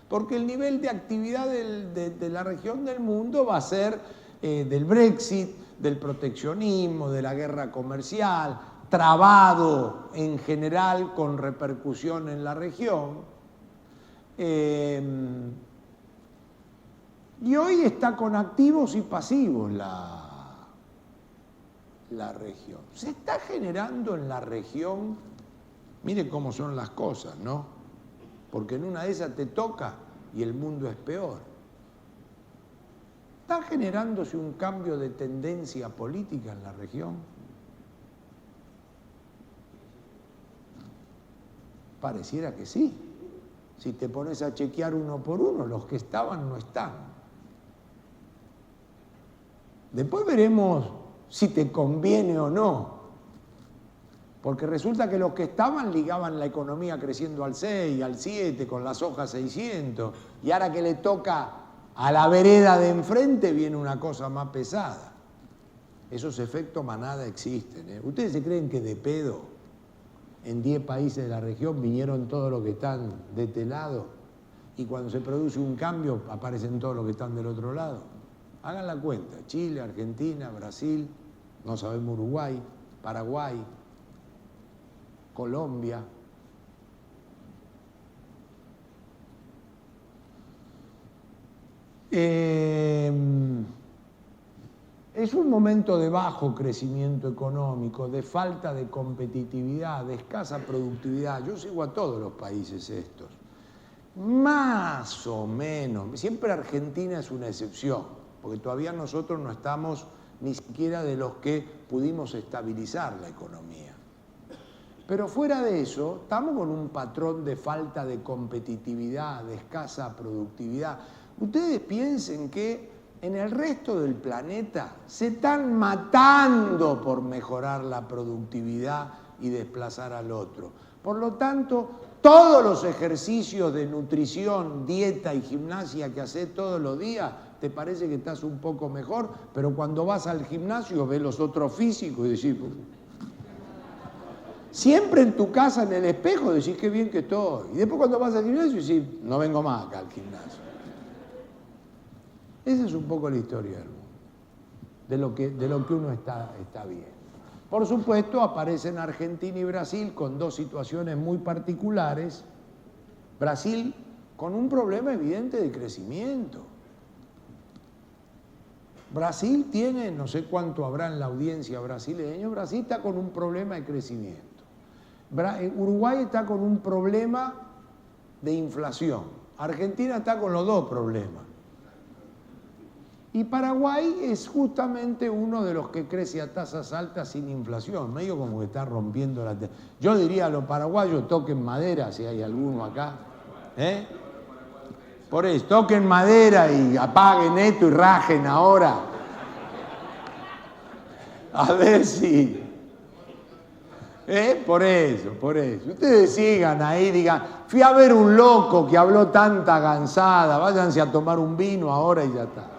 Porque el nivel de actividad de la región del mundo va a ser del Brexit, del proteccionismo, de la guerra comercial, trabado en general con repercusión en la región. Y hoy está con activos y pasivos la región. Se está generando en la región, mire cómo son las cosas, ¿no? Porque en una de esas te toca y el mundo es peor. ¿Está generándose un cambio de tendencia política en la región? Pareciera que sí. Si te pones a chequear uno por uno, los que estaban no están. Después veremos si te conviene o no. Porque resulta que los que estaban ligaban la economía creciendo al 6, al 7, con las hojas 600, y ahora que le toca a la vereda de enfrente viene una cosa más pesada. Esos efectos manada existen, ¿eh? ¿Ustedes se creen que de pedo en 10 países de la región vinieron todos los que están de este lado? Y cuando se produce un cambio aparecen todos los que están del otro lado. Hagan la cuenta, Chile, Argentina, Brasil, no sabemos Uruguay, Paraguay, Colombia. Es un momento de bajo crecimiento económico, de falta de competitividad, de escasa productividad. Yo sigo a todos los países estos. Más o menos, siempre Argentina es una excepción, porque todavía nosotros no estamos ni siquiera de los que pudimos estabilizar la economía. Pero fuera de eso, estamos con un patrón de falta de competitividad, de escasa productividad. Ustedes piensen que en el resto del planeta se están matando por mejorar la productividad y desplazar al otro. Por lo tanto, todos los ejercicios de nutrición, dieta y gimnasia que haces todos los días, te parece que estás un poco mejor, pero cuando vas al gimnasio ves los otros físicos y decís... Siempre en tu casa, en el espejo, decís qué bien que estoy. Y después cuando vas al gimnasio decís, no vengo más acá al gimnasio. Esa es un poco la historia del mundo, de lo que uno está viendo. Por supuesto, aparecen Argentina y Brasil con dos situaciones muy particulares. Brasil con un problema evidente de crecimiento. Brasil tiene, no sé cuánto habrá en la audiencia brasileña, Brasil está con un problema de crecimiento. Uruguay está con un problema de inflación. Argentina está con los dos problemas. Y Paraguay es justamente uno de los que crece a tasas altas sin inflación, medio como que está rompiendo la... Yo diría a los paraguayos, toquen madera, si hay alguno acá. Por eso, toquen madera y apaguen esto y rajen ahora. A ver si... Por eso. Ustedes sigan ahí, digan, fui a ver un loco que habló tanta gansada, váyanse a tomar un vino ahora y ya está.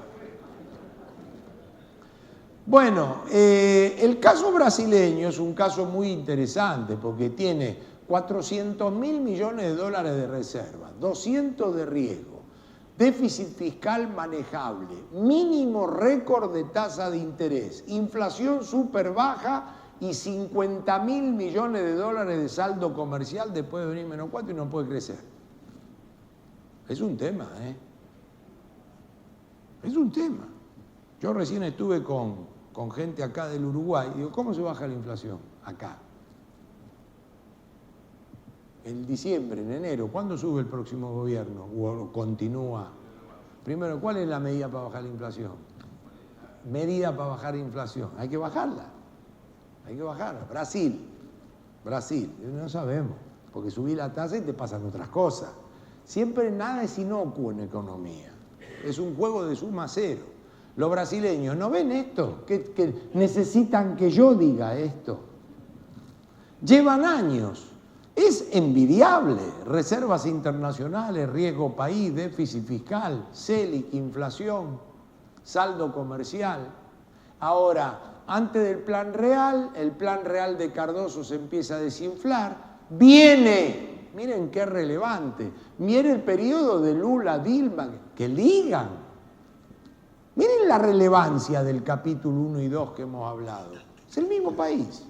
Bueno, el caso brasileño es un caso muy interesante porque tiene 400.000 millones de dólares de reserva, 200 de riesgo, déficit fiscal manejable, mínimo récord de tasa de interés, inflación súper baja y 50.000 millones de dólares de saldo comercial después de venir menos 4 y no puede crecer. Es un tema, Es un tema. Yo recién estuve con gente acá del Uruguay, digo, ¿cómo se baja la inflación acá? En diciembre, en enero, ¿cuándo sube el próximo gobierno? ¿O continúa? Primero, ¿cuál es la medida para bajar la inflación? Medida para bajar la inflación. Hay que bajarla. Brasil, no sabemos, porque subí la tasa y te pasan otras cosas. Siempre nada es inocuo en economía. Es un juego de suma cero. Los brasileños, ¿no ven esto? Que necesitan que yo diga esto. Llevan años. Es envidiable. Reservas internacionales, riesgo país, déficit fiscal, Selic, inflación, saldo comercial. Ahora, antes del plan real, el plan real de Cardoso se empieza a desinflar. Viene, miren qué relevante, miren el periodo de Lula, Dilma, que ligan. Miren la relevancia del capítulo 1 y 2 que hemos hablado. Es el mismo país.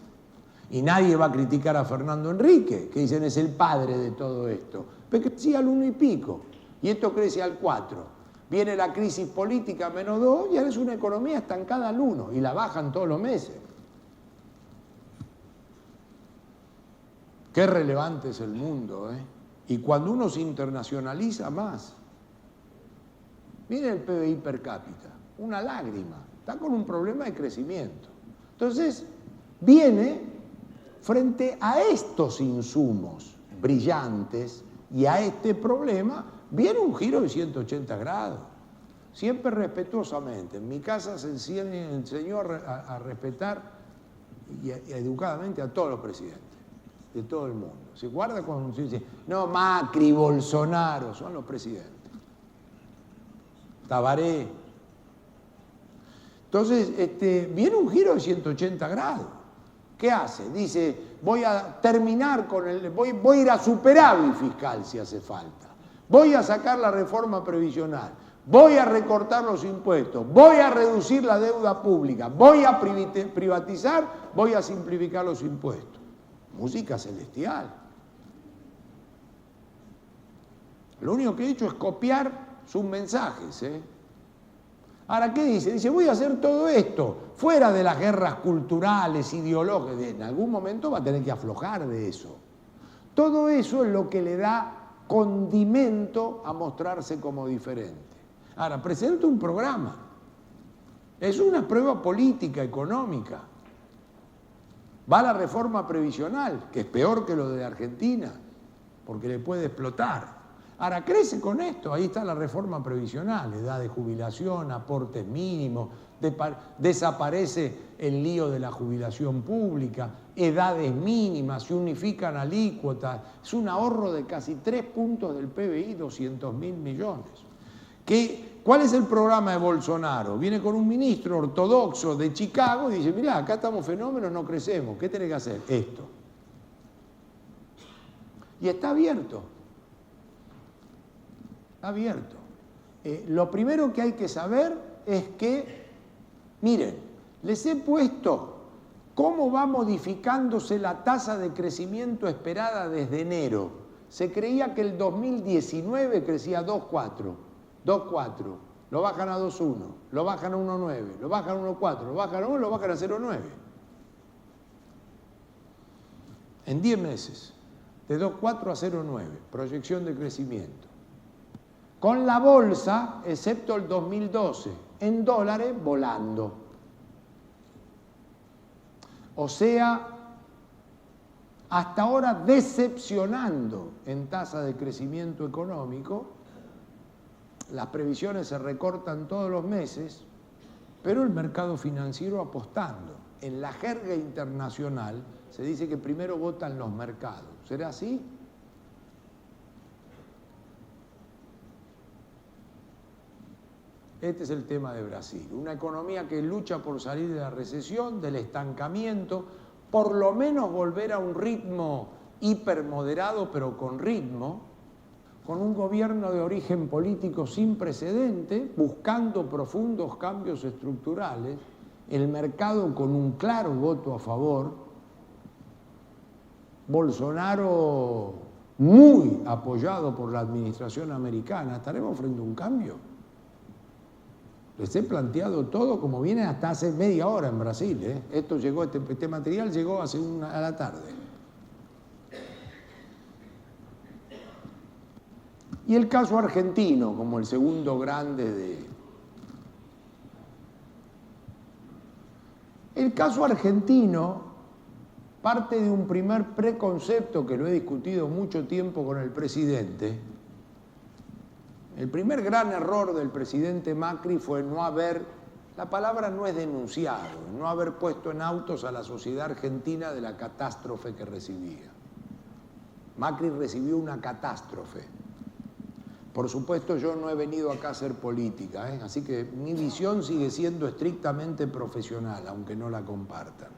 Y nadie va a criticar a Fernando Henrique, que dicen es el padre de todo esto. Pero crecía al 1 y pico, y esto crece al 4. Viene la crisis política menos 2, y ahora es una economía estancada al 1, y la bajan todos los meses. Qué relevante es el mundo, Y cuando uno se internacionaliza más. Miren el PBI per cápita, una lágrima, está con un problema de crecimiento. Entonces, viene frente a estos insumos brillantes y a este problema, viene un giro de 180 grados. Siempre respetuosamente. En mi casa se enseñó a respetar y educadamente a todos los presidentes de todo el mundo. ¿Se guarda cuando se dice, no, Macri, Bolsonaro, son los presidentes? Tabaré. Entonces, viene un giro de 180 grados. ¿Qué hace? Dice, voy a terminar con voy a ir a superávit fiscal si hace falta. Voy a sacar la reforma previsional. Voy a recortar los impuestos. Voy a reducir la deuda pública. Voy a privatizar. Voy a simplificar los impuestos. Música celestial. Lo único que he hecho es copiar sus mensajes, Ahora, ¿qué dice? Dice, voy a hacer todo esto, fuera de las guerras culturales, ideológicas. En algún momento va a tener que aflojar de eso. Todo eso es lo que le da condimento a mostrarse como diferente. Ahora, presenta un programa. Es una prueba política, económica. Va la reforma previsional, que es peor que lo de Argentina, porque le puede explotar. Ahora, crece con esto, ahí está la reforma previsional, edad de jubilación, aportes mínimos, desaparece el lío de la jubilación pública, edades mínimas, se unifican alícuotas, es un ahorro de casi 3 puntos del PBI, 200.000 millones. ¿Cuál es el programa de Bolsonaro? Viene con un ministro ortodoxo de Chicago y dice, mirá, acá estamos fenómenos, no crecemos, ¿qué tenés que hacer? Esto. Y está abierto. Abierto. Lo primero que hay que saber es que, miren, les he puesto cómo va modificándose la tasa de crecimiento esperada desde enero. Se creía que el 2019 crecía 2,4, 2,4, lo bajan a 2,1, lo bajan a 1,9, lo bajan a 1,4, lo bajan a 1, lo bajan a 0,9. En 10 meses, de 2,4 a 0,9, proyección de crecimiento. Con la bolsa, excepto el 2012, en dólares volando. O sea, hasta ahora decepcionando en tasa de crecimiento económico. Las previsiones se recortan todos los meses, pero el mercado financiero apostando. En la jerga internacional se dice que primero votan los mercados. ¿Será así? Este es el tema de Brasil. Una economía que lucha por salir de la recesión, del estancamiento, por lo menos volver a un ritmo hipermoderado, pero con ritmo, con un gobierno de origen político sin precedente, buscando profundos cambios estructurales, el mercado con un claro voto a favor, Bolsonaro muy apoyado por la administración americana. ¿Estaremos frente a un cambio? Les he planteado todo como viene hasta hace media hora en Brasil. Esto llegó, este material llegó hace a la tarde. Y el caso argentino como el segundo grande de... El caso argentino parte de un primer preconcepto que lo he discutido mucho tiempo con el presidente. El primer gran error del presidente Macri fue no haber, la palabra no es denunciado, no haber puesto en autos a la sociedad argentina de la catástrofe que recibía. Macri recibió una catástrofe. Por supuesto, yo no he venido acá a hacer política, así que mi visión sigue siendo estrictamente profesional, aunque no la compartan.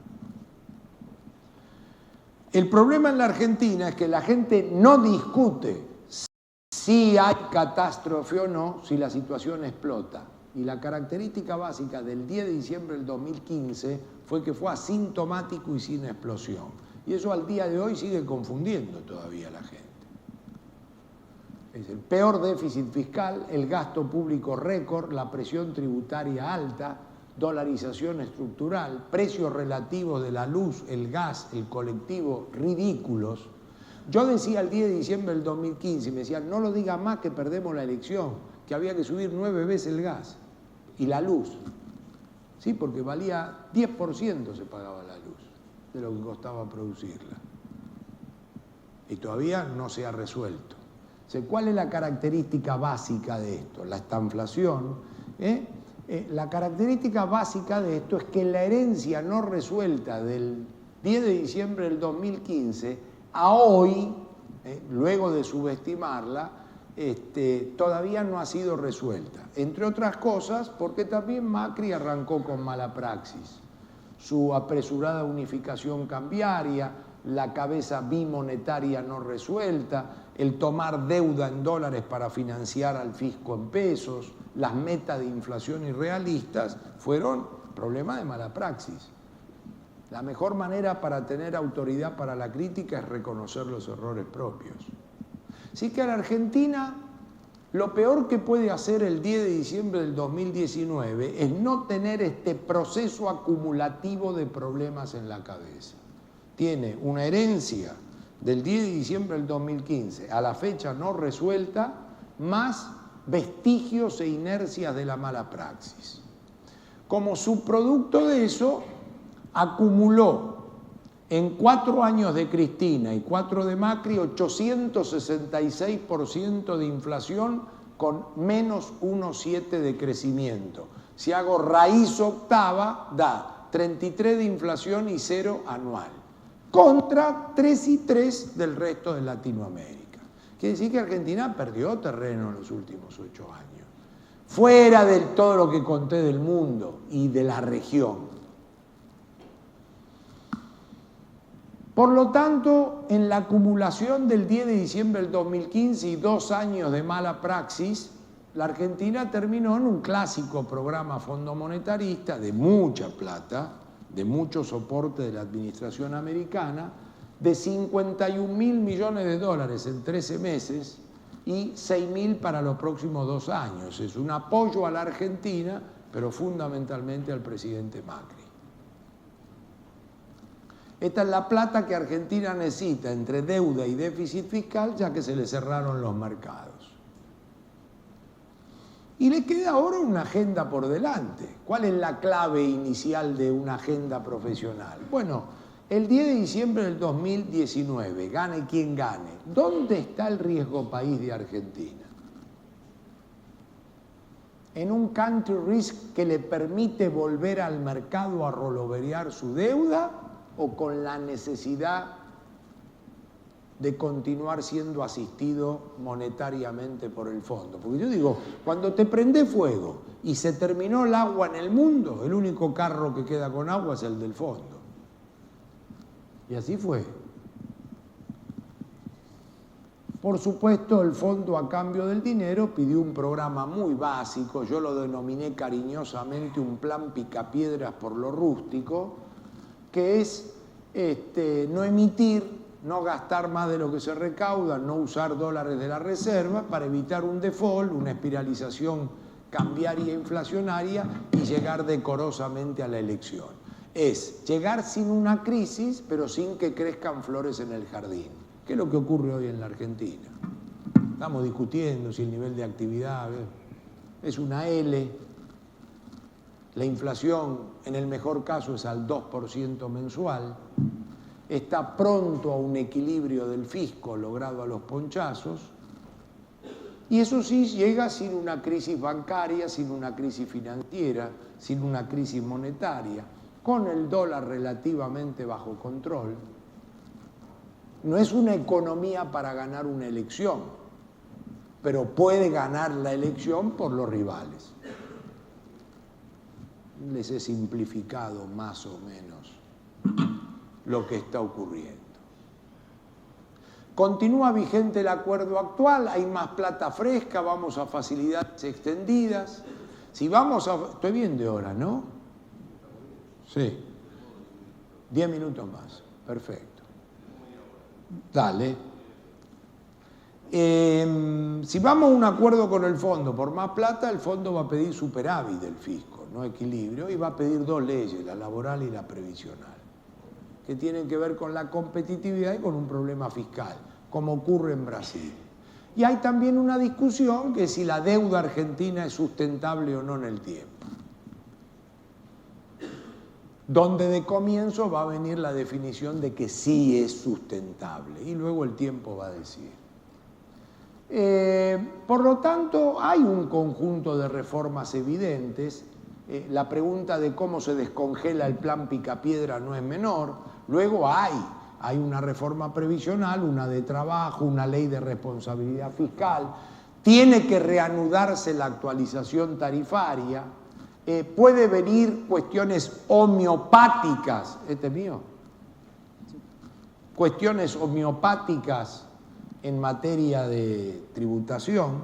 El problema en la Argentina es que la gente no discute si hay catástrofe o no, si la situación explota. Y la característica básica del 10 de diciembre del 2015 fue que fue asintomático y sin explosión. Y eso al día de hoy sigue confundiendo todavía a la gente. Es el peor déficit fiscal, el gasto público récord, la presión tributaria alta, dolarización estructural, precios relativos de la luz, el gas, el colectivo ridículos. Yo decía el 10 de diciembre del 2015, y me decían, no lo diga más que perdemos la elección, que había que subir 9 veces el gas y la luz. Sí, porque valía 10% se pagaba la luz de lo que costaba producirla. Y todavía no se ha resuelto. ¿Cuál es la característica básica de esto? La estanflación. La característica básica de esto es que la herencia no resuelta del 10 de diciembre del 2015 a hoy, luego de subestimarla, todavía no ha sido resuelta. Entre otras cosas, porque también Macri arrancó con mala praxis. Su apresurada unificación cambiaria, la cabeza bimonetaria no resuelta, el tomar deuda en dólares para financiar al fisco en pesos, las metas de inflación irrealistas fueron problemas de mala praxis. La mejor manera para tener autoridad para la crítica es reconocer los errores propios. Así que a la Argentina lo peor que puede hacer el 10 de diciembre del 2019 es no tener este proceso acumulativo de problemas en la cabeza. Tiene una herencia del 10 de diciembre del 2015 a la fecha no resuelta, más vestigios e inercias de la mala praxis. Como subproducto de eso, acumuló en 4 años de Cristina y 4 de Macri 866% de inflación con menos 1,7 de crecimiento. Si hago raíz octava, da 33 de inflación y 0 anual, contra 3,3 del resto de Latinoamérica. Quiere decir que Argentina perdió terreno en los últimos 8 años, fuera de todo lo que conté del mundo y de la región. Por lo tanto, en la acumulación del 10 de diciembre del 2015 y 2 años de mala praxis, la Argentina terminó en un clásico programa fondomonetarista de mucha plata, de mucho soporte de la administración americana, de 51.000 millones de dólares en 13 meses y 6.000 para los próximos 2 años. Es un apoyo a la Argentina, pero fundamentalmente al presidente Macri. Esta es la plata que Argentina necesita entre deuda y déficit fiscal, ya que se le cerraron los mercados. Y le queda ahora una agenda por delante. ¿Cuál es la clave inicial de una agenda profesional? Bueno, el 10 de diciembre del 2019, gane quien gane, ¿dónde está el riesgo país de Argentina? ¿En un country risk que le permite volver al mercado a roloverear su deuda o con la necesidad de continuar siendo asistido monetariamente por el fondo? Porque yo digo, cuando te prende fuego y se terminó el agua en el mundo, el único carro que queda con agua es el del fondo. Y así fue. Por supuesto, el fondo a cambio del dinero pidió un programa muy básico, yo lo denominé cariñosamente un plan picapiedras por lo rústico, que es no emitir, no gastar más de lo que se recauda, no usar dólares de la reserva para evitar un default, una espiralización cambiaria e inflacionaria y llegar decorosamente a la elección. Es llegar sin una crisis, pero sin que crezcan flores en el jardín. ¿Qué es lo que ocurre hoy en la Argentina? Estamos discutiendo si el nivel de actividad es una L. La inflación, en el mejor caso, es al 2% mensual. Está pronto a un equilibrio del fisco logrado a los ponchazos. Y eso sí llega sin una crisis bancaria, sin una crisis financiera, sin una crisis monetaria, con el dólar relativamente bajo control. No es una economía para ganar una elección, pero puede ganar la elección por los rivales. Les he simplificado más o menos lo que está ocurriendo. Continúa vigente el acuerdo actual, hay más plata fresca, vamos a facilidades extendidas. Si vamos a... Estoy bien de hora, ¿no? Sí. 10 minutos más, perfecto. Dale. Si vamos a un acuerdo con el fondo por más plata, el fondo va a pedir superávit del fisco, no equilibrio, y va a pedir 2 leyes, la laboral y la previsional, que tienen que ver con la competitividad y con un problema fiscal, como ocurre en Brasil. Y hay también una discusión que es si la deuda argentina es sustentable o no en el tiempo, donde de comienzo va a venir la definición de que sí es sustentable, y luego el tiempo va a decir. Por lo tanto, hay un conjunto de reformas evidentes. La pregunta de cómo se descongela el plan Picapiedra no es menor. Luego hay una reforma previsional, una de trabajo, una ley de responsabilidad fiscal. Tiene que reanudarse la actualización tarifaria. Puede venir cuestiones homeopáticas. ¿Este es mío? Cuestiones homeopáticas en materia de tributación,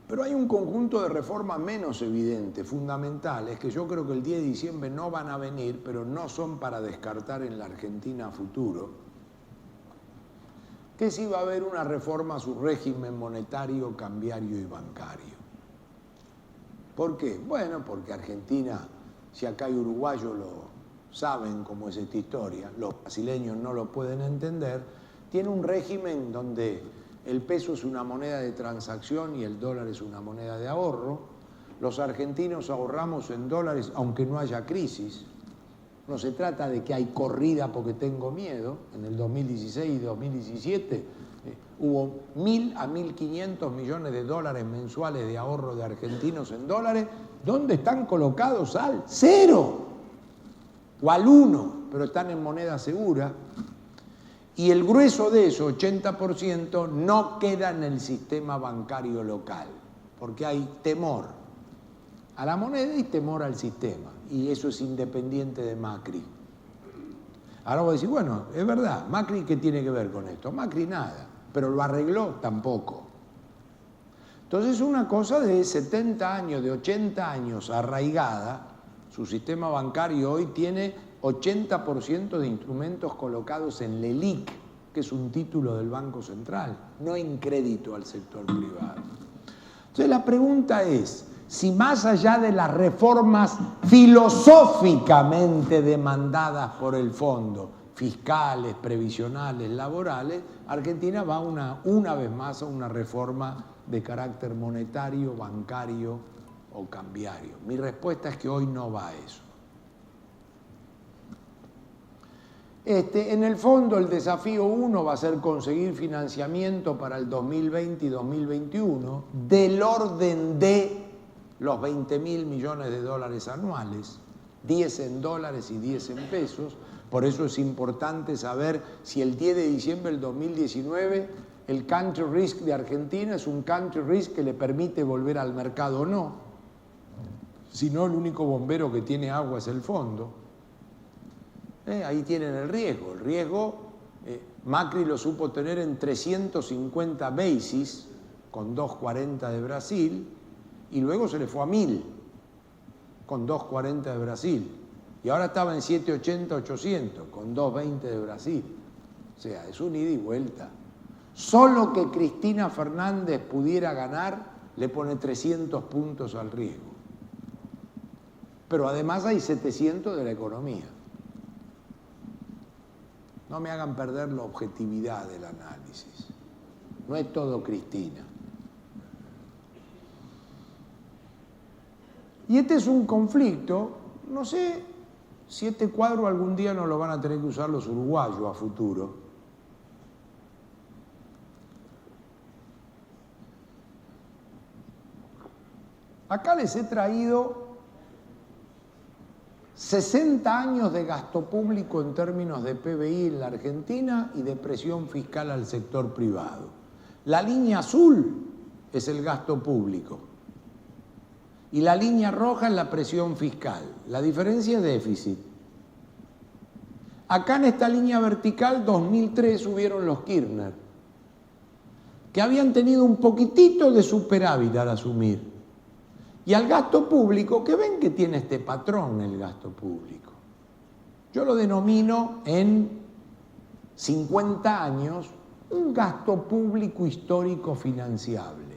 pero hay un conjunto de reformas menos evidentes, fundamentales, que yo creo que el 10 de diciembre no van a venir, pero no son para descartar en la Argentina a futuro, que sí va a haber una reforma a su régimen monetario, cambiario y bancario. ¿Por qué? Bueno, porque Argentina, si acá hay uruguayos saben cómo es esta historia, los brasileños no lo pueden entender, tiene un régimen donde el peso es una moneda de transacción y el dólar es una moneda de ahorro. Los argentinos ahorramos en dólares aunque no haya crisis. No se trata de que hay corrida porque tengo miedo. En el 2016 y 2017 hubo 1.000 a 1.500 millones de dólares mensuales de ahorro de argentinos en dólares. ¿Dónde están colocados? Al 0. O al 1, pero están en moneda segura, y el grueso de eso, 80%, no queda en el sistema bancario local, porque hay temor a la moneda y temor al sistema, y eso es independiente de Macri. Ahora voy a decir, bueno, es verdad, Macri, ¿qué tiene que ver con esto? Macri nada, pero lo arregló tampoco. Entonces una cosa de 70 años, de 80 años arraigada. Su sistema bancario hoy tiene 80% de instrumentos colocados en LELIQ, que es un título del Banco Central, no en crédito al sector privado. Entonces la pregunta es, si más allá de las reformas filosóficamente demandadas por el fondo, fiscales, previsionales, laborales, Argentina va una vez más a una reforma de carácter monetario, bancario o cambiario. Mi respuesta es que hoy no va a eso. En el fondo, el desafío 1 va a ser conseguir financiamiento para el 2020 y 2021 del orden de los 20.000 millones de dólares anuales, 10 en dólares y 10 en pesos. Por eso es importante saber si el 10 de diciembre del 2019 el country risk de Argentina es un country risk que le permite volver al mercado o no. Si no, el único bombero que tiene agua es el fondo. Ahí tienen el riesgo. El riesgo, Macri lo supo tener en 350 basis, con 2.40 de Brasil, y luego se le fue a 1.000, con 2.40 de Brasil. Y ahora estaba en 7.80, 800, con 2.20 de Brasil. O sea, es un ida y vuelta. Solo que Cristina Fernández pudiera ganar, le pone 300 puntos al riesgo. Pero además hay 700 de la economía. No me hagan perder la objetividad del análisis. No es todo Cristina. Y este es un conflicto, no sé si este cuadro algún día no lo van a tener que usar los uruguayos a futuro. Acá les he traído 60 años de gasto público en términos de PBI en la Argentina y de presión fiscal al sector privado. La línea azul es el gasto público y la línea roja es la presión fiscal. La diferencia es déficit. Acá en esta línea vertical, 2003 subieron los Kirchner, que habían tenido un poquitito de superávit al asumir. Y al gasto público, que ven que tiene este patrón el gasto público. Yo lo denomino en 50 años un gasto público histórico financiable.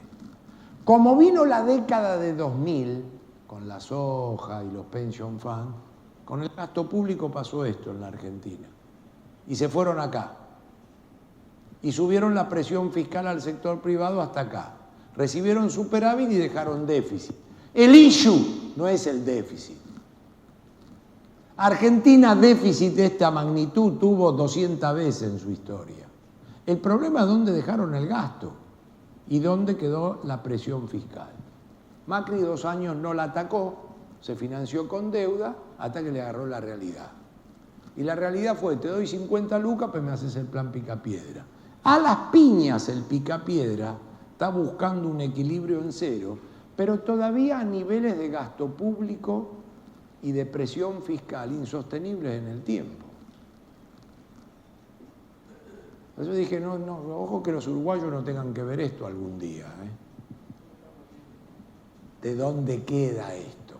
Como vino la década de 2000, con la soja y los pension funds, con el gasto público pasó esto en la Argentina. Y se fueron acá. Y subieron la presión fiscal al sector privado hasta acá. Recibieron superávit y dejaron déficit. El issue no es el déficit. Argentina déficit de esta magnitud tuvo 200 veces en su historia. El problema es dónde dejaron el gasto y dónde quedó la presión fiscal. Macri 2 años no la atacó, se financió con deuda hasta que le agarró la realidad. Y la realidad fue, te doy 50 lucas, pues me haces el plan Picapiedra. A las piñas el Picapiedra está buscando un equilibrio en cero, pero todavía a niveles de gasto público y de presión fiscal insostenibles en el tiempo. Por eso dije, no, ojo que los uruguayos no tengan que ver esto algún día. ¿De dónde queda esto?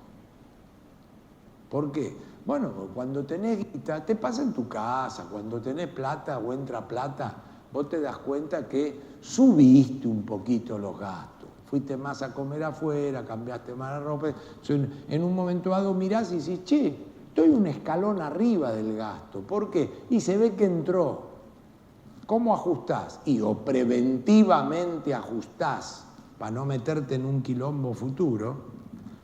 ¿Por qué? Bueno, cuando tenés guita, te pasa en tu casa, cuando tenés plata o entra plata, vos te das cuenta que subiste un poquito los gastos. Fuiste más a comer afuera, cambiaste más la ropa. En un momento dado mirás y decís, che, estoy un escalón arriba del gasto. ¿Por qué? Y se ve que entró. ¿Cómo ajustás? Y o preventivamente ajustás para no meterte en un quilombo futuro,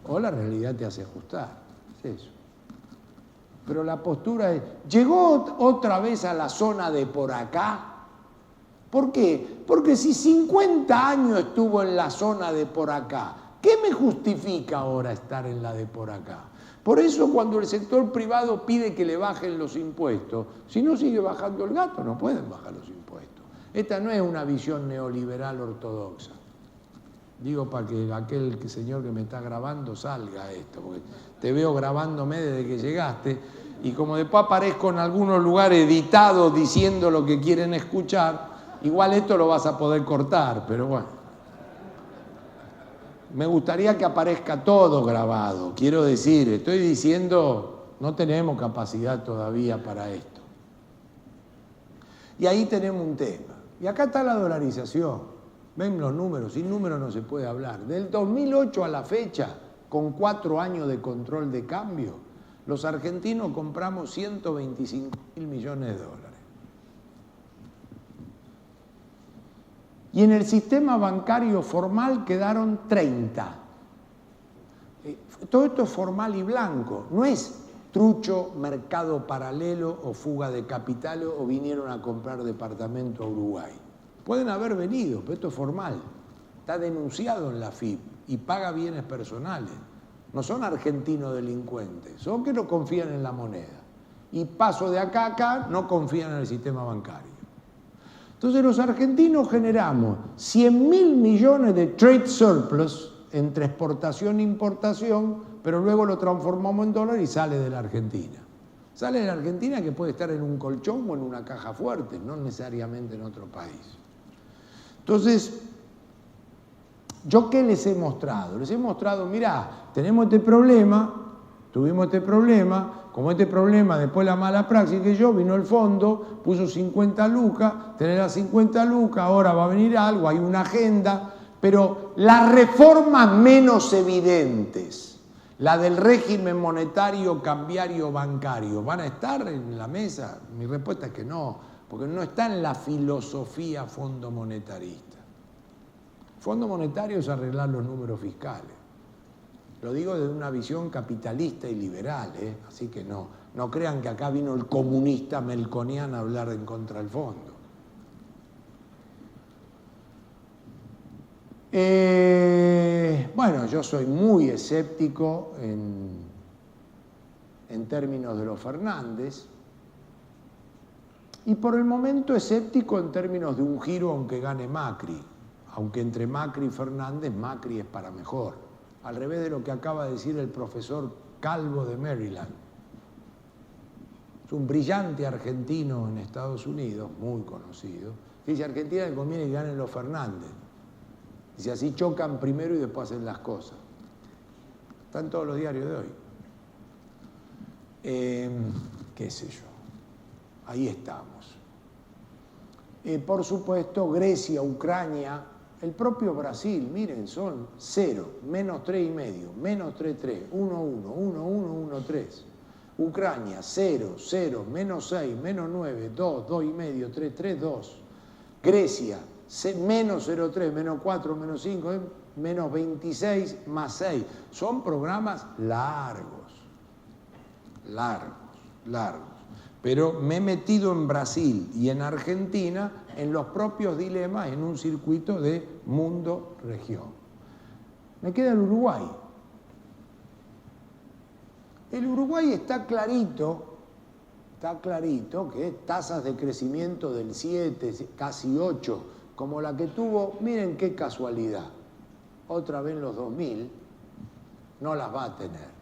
o la realidad te hace ajustar. Es eso. Pero la postura es, ¿llegó otra vez a la zona de por acá? ¿Por qué? Porque si 50 años estuvo en la zona de por acá, ¿qué me justifica ahora estar en la de por acá? Por eso cuando el sector privado pide que le bajen los impuestos, si no sigue bajando el gasto, no pueden bajar los impuestos. Esta no es una visión neoliberal ortodoxa. Digo para que aquel señor que me está grabando salga esto, porque te veo grabándome desde que llegaste y como después aparezco en algunos lugares editados diciendo lo que quieren escuchar, igual esto lo vas a poder cortar, pero bueno. Me gustaría que aparezca todo grabado, quiero decir, estoy diciendo no tenemos capacidad todavía para esto. Y ahí tenemos un tema. Y acá está la dolarización. Ven los números, sin números no se puede hablar. Del 2008 a la fecha, con 4 años de control de cambio, los argentinos compramos 125.000 millones de dólares. Y en el sistema bancario formal quedaron 30. Todo esto es formal y blanco, no es trucho, mercado paralelo o fuga de capitales o vinieron a comprar departamento a Uruguay. Pueden haber venido, pero esto es formal. Está denunciado en la FIP y paga bienes personales. No son argentinos delincuentes, son que no confían en la moneda. Y paso de acá a acá, no confían en el sistema bancario. Entonces los argentinos generamos 100.000 millones de trade surplus entre exportación e importación, pero luego lo transformamos en dólar y sale de la Argentina. Sale de la Argentina que puede estar en un colchón o en una caja fuerte, no necesariamente en otro país. Entonces, ¿yo qué les he mostrado? Les he mostrado, mirá, tenemos este problema, tuvimos este problema, como este problema, después la mala praxis que yo, vino el fondo, puso 50 lucas, tenés las 50 lucas, ahora va a venir algo, hay una agenda, pero las reformas menos evidentes, la del régimen monetario, cambiario, bancario, ¿van a estar en la mesa? Mi respuesta es que no, porque no está en la filosofía fondo monetarista. Fondo monetario es arreglar los números fiscales. Lo digo desde una visión capitalista y liberal, así que no crean que acá vino el comunista melconiano a hablar en contra del fondo. Bueno, yo soy muy escéptico en términos de los Fernández y por el momento escéptico en términos de un giro aunque gane Macri, aunque entre Macri y Fernández, Macri es para mejor. Al revés de lo que acaba de decir el profesor Calvo de Maryland. Es un brillante argentino en Estados Unidos, muy conocido, que dice: a Argentina le conviene que ganen los Fernández. Dice, así chocan primero y después hacen las cosas. Está en todos los diarios de hoy. Qué sé yo. Ahí estamos. Por supuesto, Grecia, Ucrania, el propio Brasil, miren, son 0, menos 3,5, menos 3,3, 1,1, 1,1, 1,3. Ucrania, 0, 0, menos 6, menos 9, 2, 2,5, 3, 3, 2. Grecia, menos 0,3, menos 4, menos 5, menos 26, más 6. Son programas largos, largos. Pero me he metido en Brasil y en Argentina en los propios dilemas en un circuito de mundo-región. Me queda el Uruguay. El Uruguay está clarito que tasas de crecimiento del 7, casi 8, como la que tuvo, miren qué casualidad, otra vez en los 2000, no las va a tener.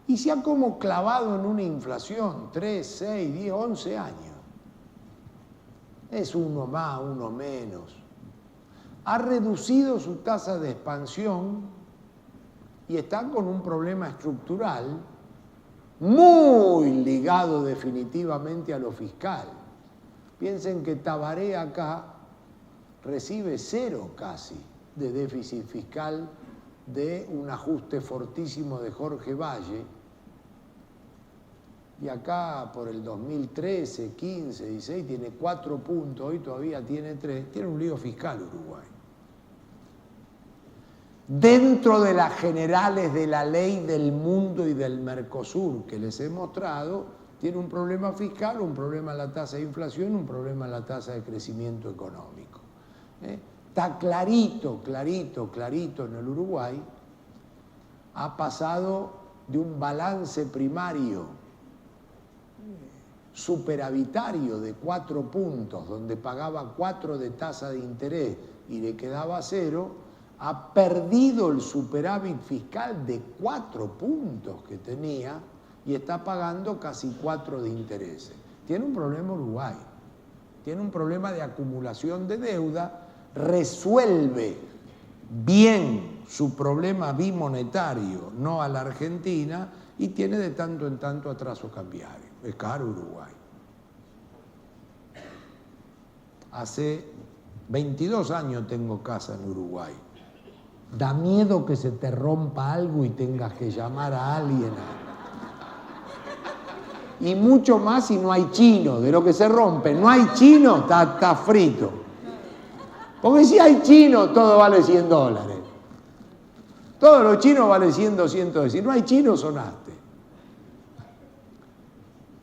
Y se ha como clavado en una inflación, 3, 6, 10, 11 años. Es uno más, uno menos. Ha reducido su tasa de expansión y está con un problema estructural muy ligado definitivamente a lo fiscal. Piensen que Tabaré acá recibe 0 casi de déficit fiscal de un ajuste fortísimo de Jorge Valle. Y acá por el 2013, 15, 16 tiene 4 puntos, hoy todavía tiene 3, tiene un lío fiscal Uruguay. Dentro de las generales de la ley del mundo y del Mercosur que les he mostrado, tiene un problema fiscal, un problema en la tasa de inflación, un problema en la tasa de crecimiento económico. Está clarito en el Uruguay, ha pasado de un balance primario superavitario de 4 puntos, donde pagaba 4 de tasa de interés y le quedaba 0, ha perdido el superávit fiscal de 4 puntos que tenía y está pagando casi 4 de intereses. Tiene un problema Uruguay, tiene un problema de acumulación de deuda, resuelve bien su problema bimonetario, no a la Argentina, y tiene de tanto en tanto atraso cambiario. Es caro Uruguay. Hace 22 años tengo casa en Uruguay. Da miedo que se te rompa algo y tengas que llamar a alguien. Y mucho más si no hay chino, de lo que se rompe. No hay chino, está frito. Porque si hay chino, todo vale $100. Todos los chinos valen 100, 200. Si no hay chino, sonaste.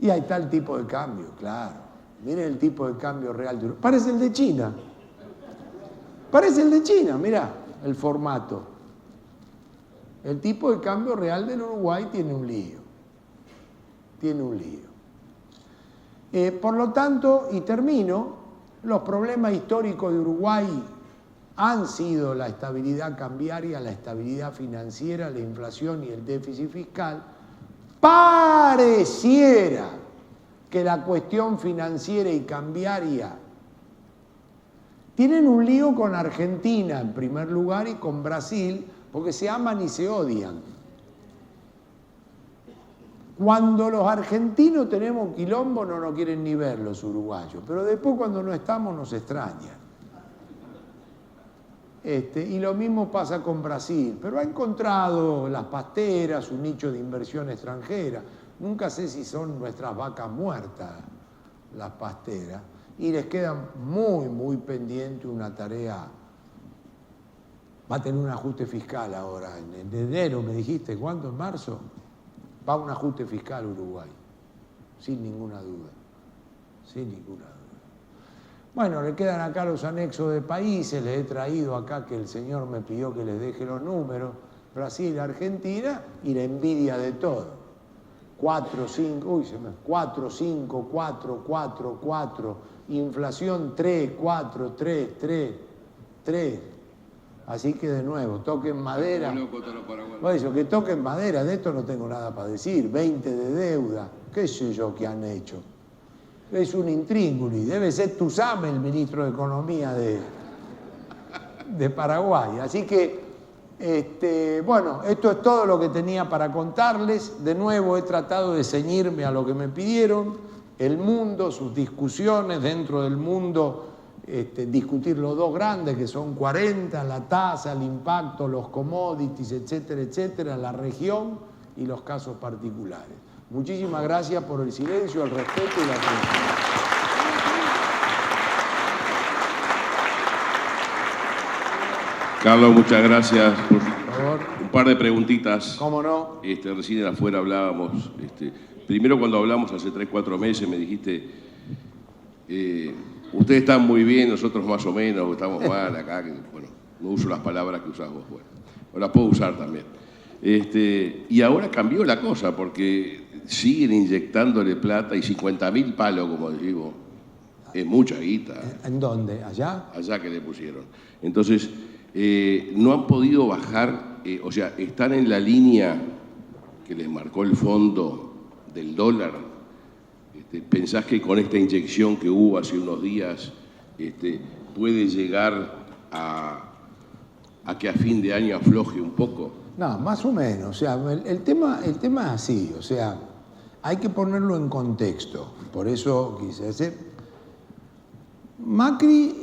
Y hay tal tipo de cambio, claro. Miren el tipo de cambio real de Uruguay. Parece el de China. Parece el de China, mirá el formato. El tipo de cambio real del Uruguay tiene un lío. Tiene un lío. Por lo tanto, y termino, los problemas históricos de Uruguay han sido la estabilidad cambiaria, la estabilidad financiera, la inflación y el déficit fiscal. Pareciera que la cuestión financiera y cambiaria tienen un lío con Argentina en primer lugar y con Brasil, porque se aman y se odian. Cuando los argentinos tenemos quilombo no nos quieren ni ver los uruguayos, pero después cuando no estamos nos extrañan. Y lo mismo pasa con Brasil, pero ha encontrado las pasteras, un nicho de inversión extranjera. Nunca sé si son nuestras vacas muertas las pasteras, y les queda muy, muy pendiente una tarea. Va a tener un ajuste fiscal ahora, en enero me dijiste, ¿cuándo? ¿En marzo? Va un ajuste fiscal Uruguay, sin ninguna duda, sin ninguna duda. Bueno, le quedan acá los anexos de países, les he traído acá que el señor me pidió que les deje los números, Brasil, Argentina y la envidia de todo. 4, 5, 4, inflación 3, 4, 3. Así que de nuevo, toquen madera. Bueno, eso, que toquen madera, de esto no tengo nada para decir. 20 de deuda, qué sé yo qué han hecho. Es un intríngulis, debe ser Tuzame el ministro de Economía de Paraguay. Así que, bueno, esto es todo lo que tenía para contarles. De nuevo he tratado de ceñirme a lo que me pidieron, el mundo, sus discusiones dentro del mundo. Discutir los dos grandes que son 40, la tasa, el impacto, los commodities, etcétera, etcétera, la región y los casos particulares. Muchísimas gracias por el silencio, el respeto y la atención. Carlos, muchas gracias. Por favor. Un par de preguntitas. ¿Cómo no? Recién afuera hablábamos. Primero, cuando hablamos hace 3, 4 meses, me dijiste... ustedes están muy bien, nosotros más o menos, estamos mal acá. Bueno, no uso las palabras que usás vos, bueno, o las puedo usar también. Y ahora cambió la cosa, porque siguen inyectándole plata y 50.000 palos, como decimos, es mucha guita. ¿En dónde? ¿Allá? Allá que le pusieron. Entonces, no han podido bajar, o sea, están en la línea que les marcó el fondo del dólar. ¿Pensás que con esta inyección que hubo hace unos días puede llegar a que a fin de año afloje un poco? No, más o menos. O sea, el tema es así. O sea, hay que ponerlo en contexto. Por eso quise hacer. Macri,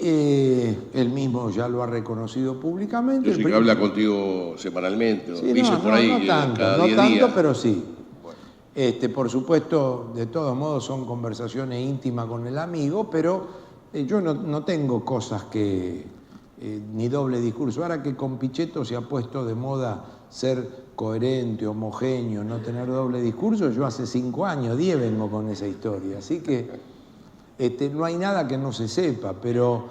él mismo ya lo ha reconocido públicamente. Yo sé que habla contigo semanalmente, sí, por ahí, no tanto, cada no 10 tanto, días. pero sí. Por supuesto, de todos modos son conversaciones íntimas con el amigo, pero yo no tengo cosas que, ni doble discurso. Ahora que con Pichetto se ha puesto de moda ser coherente, homogéneo, no tener doble discurso, yo hace 5 años, 10 vengo con esa historia. Así que no hay nada que no se sepa, pero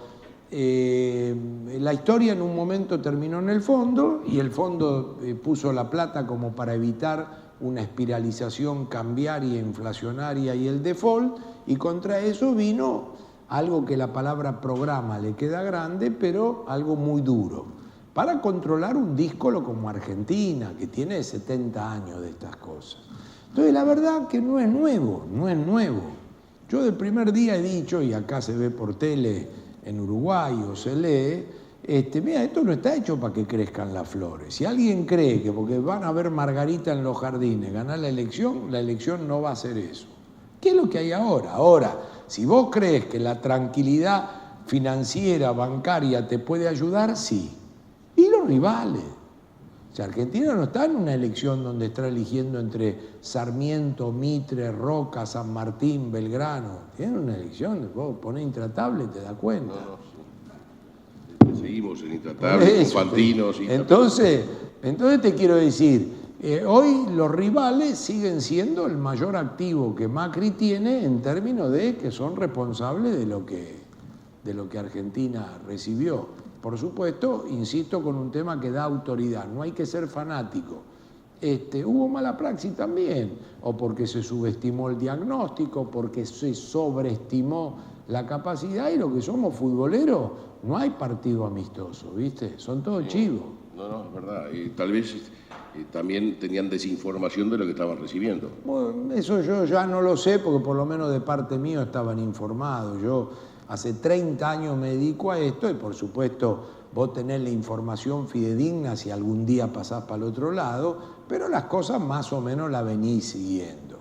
la historia en un momento terminó en el fondo y el fondo puso la plata como para evitar una espiralización cambiaria, inflacionaria y el default, y contra eso vino algo que la palabra programa le queda grande, pero algo muy duro, para controlar un díscolo como Argentina, que tiene 70 años de estas cosas. Entonces la verdad que no es nuevo. Yo del primer día he dicho, y acá se ve por tele en Uruguay o se lee, Mira, esto no está hecho para que crezcan las flores. Si alguien cree que porque van a ver margarita en los jardines ganar la elección no va a ser eso. ¿Qué es lo que hay ahora? Ahora, si vos crees que la tranquilidad financiera, bancaria te puede ayudar, sí. Y los rivales. O sea, Argentina no está en una elección donde está eligiendo entre Sarmiento, Mitre, Roca, San Martín, Belgrano. Tiene una elección, vos ponés Intratable y te das cuenta. Seguimos en Intratable, Infantinos. Entonces te quiero decir, hoy los rivales siguen siendo el mayor activo que Macri tiene en términos de que son responsables de lo que Argentina recibió. Por supuesto, insisto con un tema que da autoridad, no hay que ser fanático. Hubo mala praxis también, o porque se subestimó el diagnóstico, porque se sobreestimó la capacidad, y lo que somos futboleros, no hay partido amistoso, ¿viste? Son todos chivos. No, es verdad. Y tal vez también tenían desinformación de lo que estaban recibiendo. Bueno, eso yo ya no lo sé, porque por lo menos de parte mío estaban informados. Yo hace 30 años me dedico a esto y por supuesto vos tenés la información fidedigna si algún día pasás para el otro lado, pero las cosas más o menos las venís siguiendo.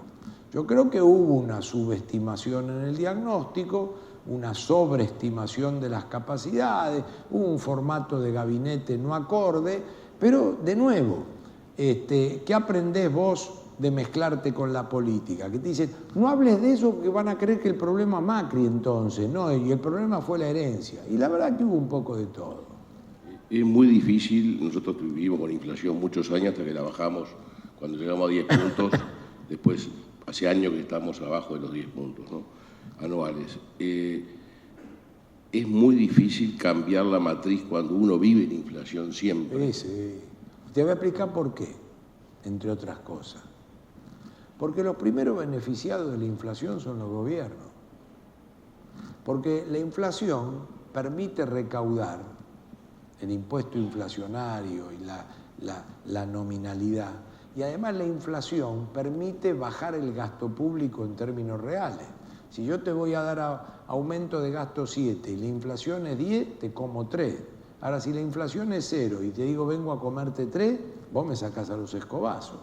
Yo creo que hubo una subestimación en el diagnóstico, una sobreestimación de las capacidades, hubo un formato de gabinete no acorde, pero de nuevo, ¿qué aprendés vos de mezclarte con la política? Que te dicen, no hables de eso porque van a creer que el problema Macri entonces, no, y el problema fue la herencia. Y la verdad que hubo un poco de todo. Es muy difícil, nosotros vivimos con inflación muchos años hasta que la bajamos, cuando llegamos a 10 puntos, después hace años que estamos abajo de los 10 puntos, ¿no? Anuales. Es muy difícil cambiar la matriz cuando uno vive en inflación siempre. Sí. Te voy a explicar por qué, entre otras cosas. Porque los primeros beneficiados de la inflación son los gobiernos. Porque la inflación permite recaudar el impuesto inflacionario y la nominalidad. Y además la inflación permite bajar el gasto público en términos reales. Si yo te voy a dar aumento de gasto 7 y la inflación es 10, te como 3. Ahora, si la inflación es 0 y te digo vengo a comerte 3, vos me sacás a los escobazos.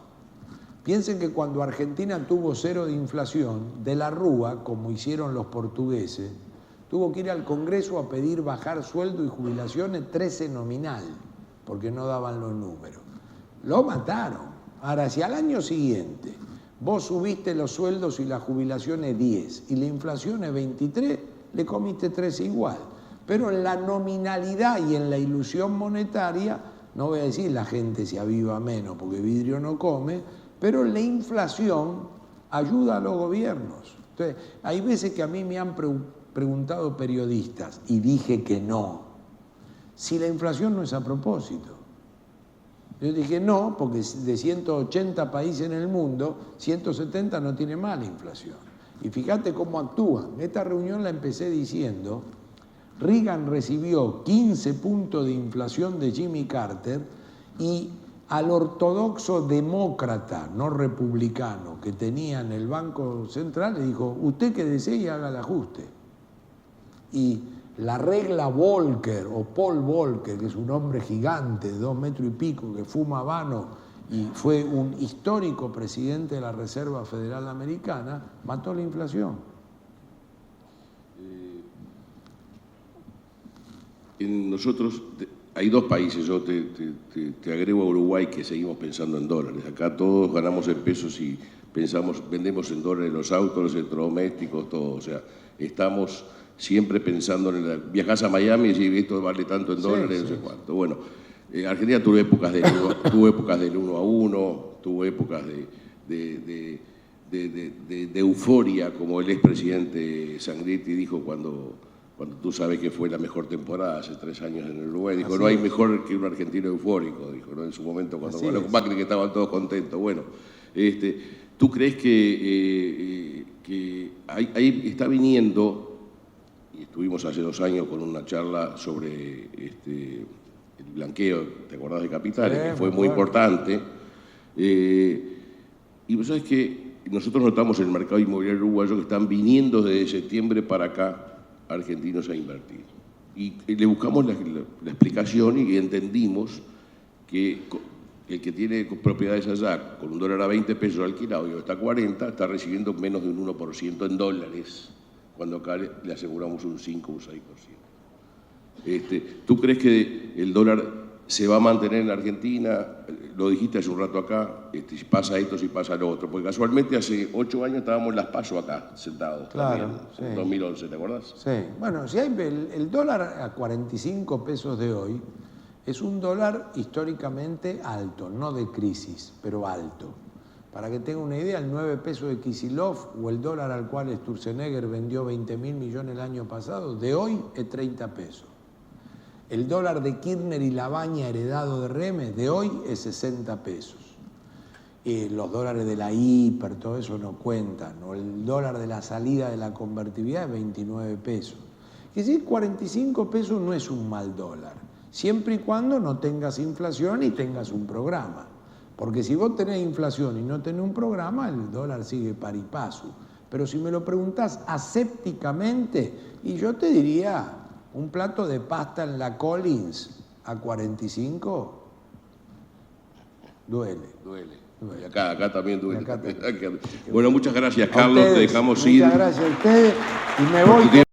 Piensen que cuando Argentina tuvo 0 de inflación, de la Rúa, como hicieron los portugueses, tuvo que ir al Congreso a pedir bajar sueldo y jubilaciones 13 nominal, porque no daban los números. Lo mataron. Ahora, si al año siguiente vos subiste los sueldos y la jubilación es 10 y la inflación es 23, le comiste 13 igual. Pero en la nominalidad y en la ilusión monetaria, no voy a decir la gente se aviva menos porque vidrio no come, pero la inflación ayuda a los gobiernos. Entonces, hay veces que a mí me han preguntado periodistas y dije que no, si la inflación no es a propósito. Yo dije no, porque de 180 países en el mundo, 170 no tiene mala inflación. Y fíjate cómo actúan. Esta reunión la empecé diciendo, Reagan recibió 15 puntos de inflación de Jimmy Carter y al ortodoxo demócrata, no republicano, que tenía en el Banco Central, le dijo, usted que desee y haga el ajuste. Y la regla Volcker o Paul Volcker, que es un hombre gigante de 2 metros y pico, que fuma habano y fue un histórico presidente de la Reserva Federal Americana, mató la inflación. Nosotros, hay 2 países, yo te agrego a Uruguay, que seguimos pensando en dólares. Acá todos ganamos en pesos y vendemos en dólares los autos, los electrodomésticos, todo. O sea, estamos siempre pensando en viajás a Miami y decís, esto vale tanto en dólares, no sé cuánto. Bueno, Argentina tuvo épocas del 1 a 1, tuvo épocas de euforia, como el expresidente Sanguinetti dijo cuando tú sabes que fue la mejor temporada hace 3 años en el Uruguay. Dijo, no hay mejor que un argentino eufórico, dijo, ¿no? En su momento cuando ganó Macri, que estaban todos contentos. Bueno, ¿tú crees que ahí está viniendo? Y estuvimos hace 2 años con una charla sobre el blanqueo, ¿te acordás de capitales? Que fue muy importante. Y vos sabés que nosotros notamos en el mercado inmobiliario uruguayo que están viniendo desde septiembre para acá argentinos a invertir. Y le buscamos la explicación y entendimos que el que tiene propiedades allá con un dólar a 20 pesos alquilado y hoy está a 40, está recibiendo menos de un 1% en dólares, cuando acá le aseguramos un 5 o un 6%. ¿Tú crees que el dólar se va a mantener en Argentina? Lo dijiste hace un rato acá, si pasa esto, si pasa lo otro. Porque casualmente hace 8 años estábamos en Las PASO acá, sentados. Claro, también, sí. en 2011, ¿te acordás? Sí, bueno, si hay el dólar a 45 pesos de hoy es un dólar históricamente alto, no de crisis, pero alto. Para que tenga una idea, el 9 pesos de Kicillof o el dólar al cual Sturzenegger vendió 20.000 millones el año pasado, de hoy es 30 pesos. El dólar de Kirchner y Labaña heredado de Remes de hoy es 60 pesos. Los dólares de la hiper, todo eso no cuentan. O el dólar de la salida de la convertibilidad es 29 pesos. Es decir, 45 pesos no es un mal dólar, siempre y cuando no tengas inflación y tengas un programa. Porque si vos tenés inflación y no tenés un programa, el dólar sigue par y paso. Pero si me lo preguntás asépticamente, y yo te diría, un plato de pasta en la Collins a 45 duele. Duele. Y acá también duele. Acá también. Bueno, muchas gracias, Carlos. Te dejamos ir. Muchas gracias a ustedes y me voy.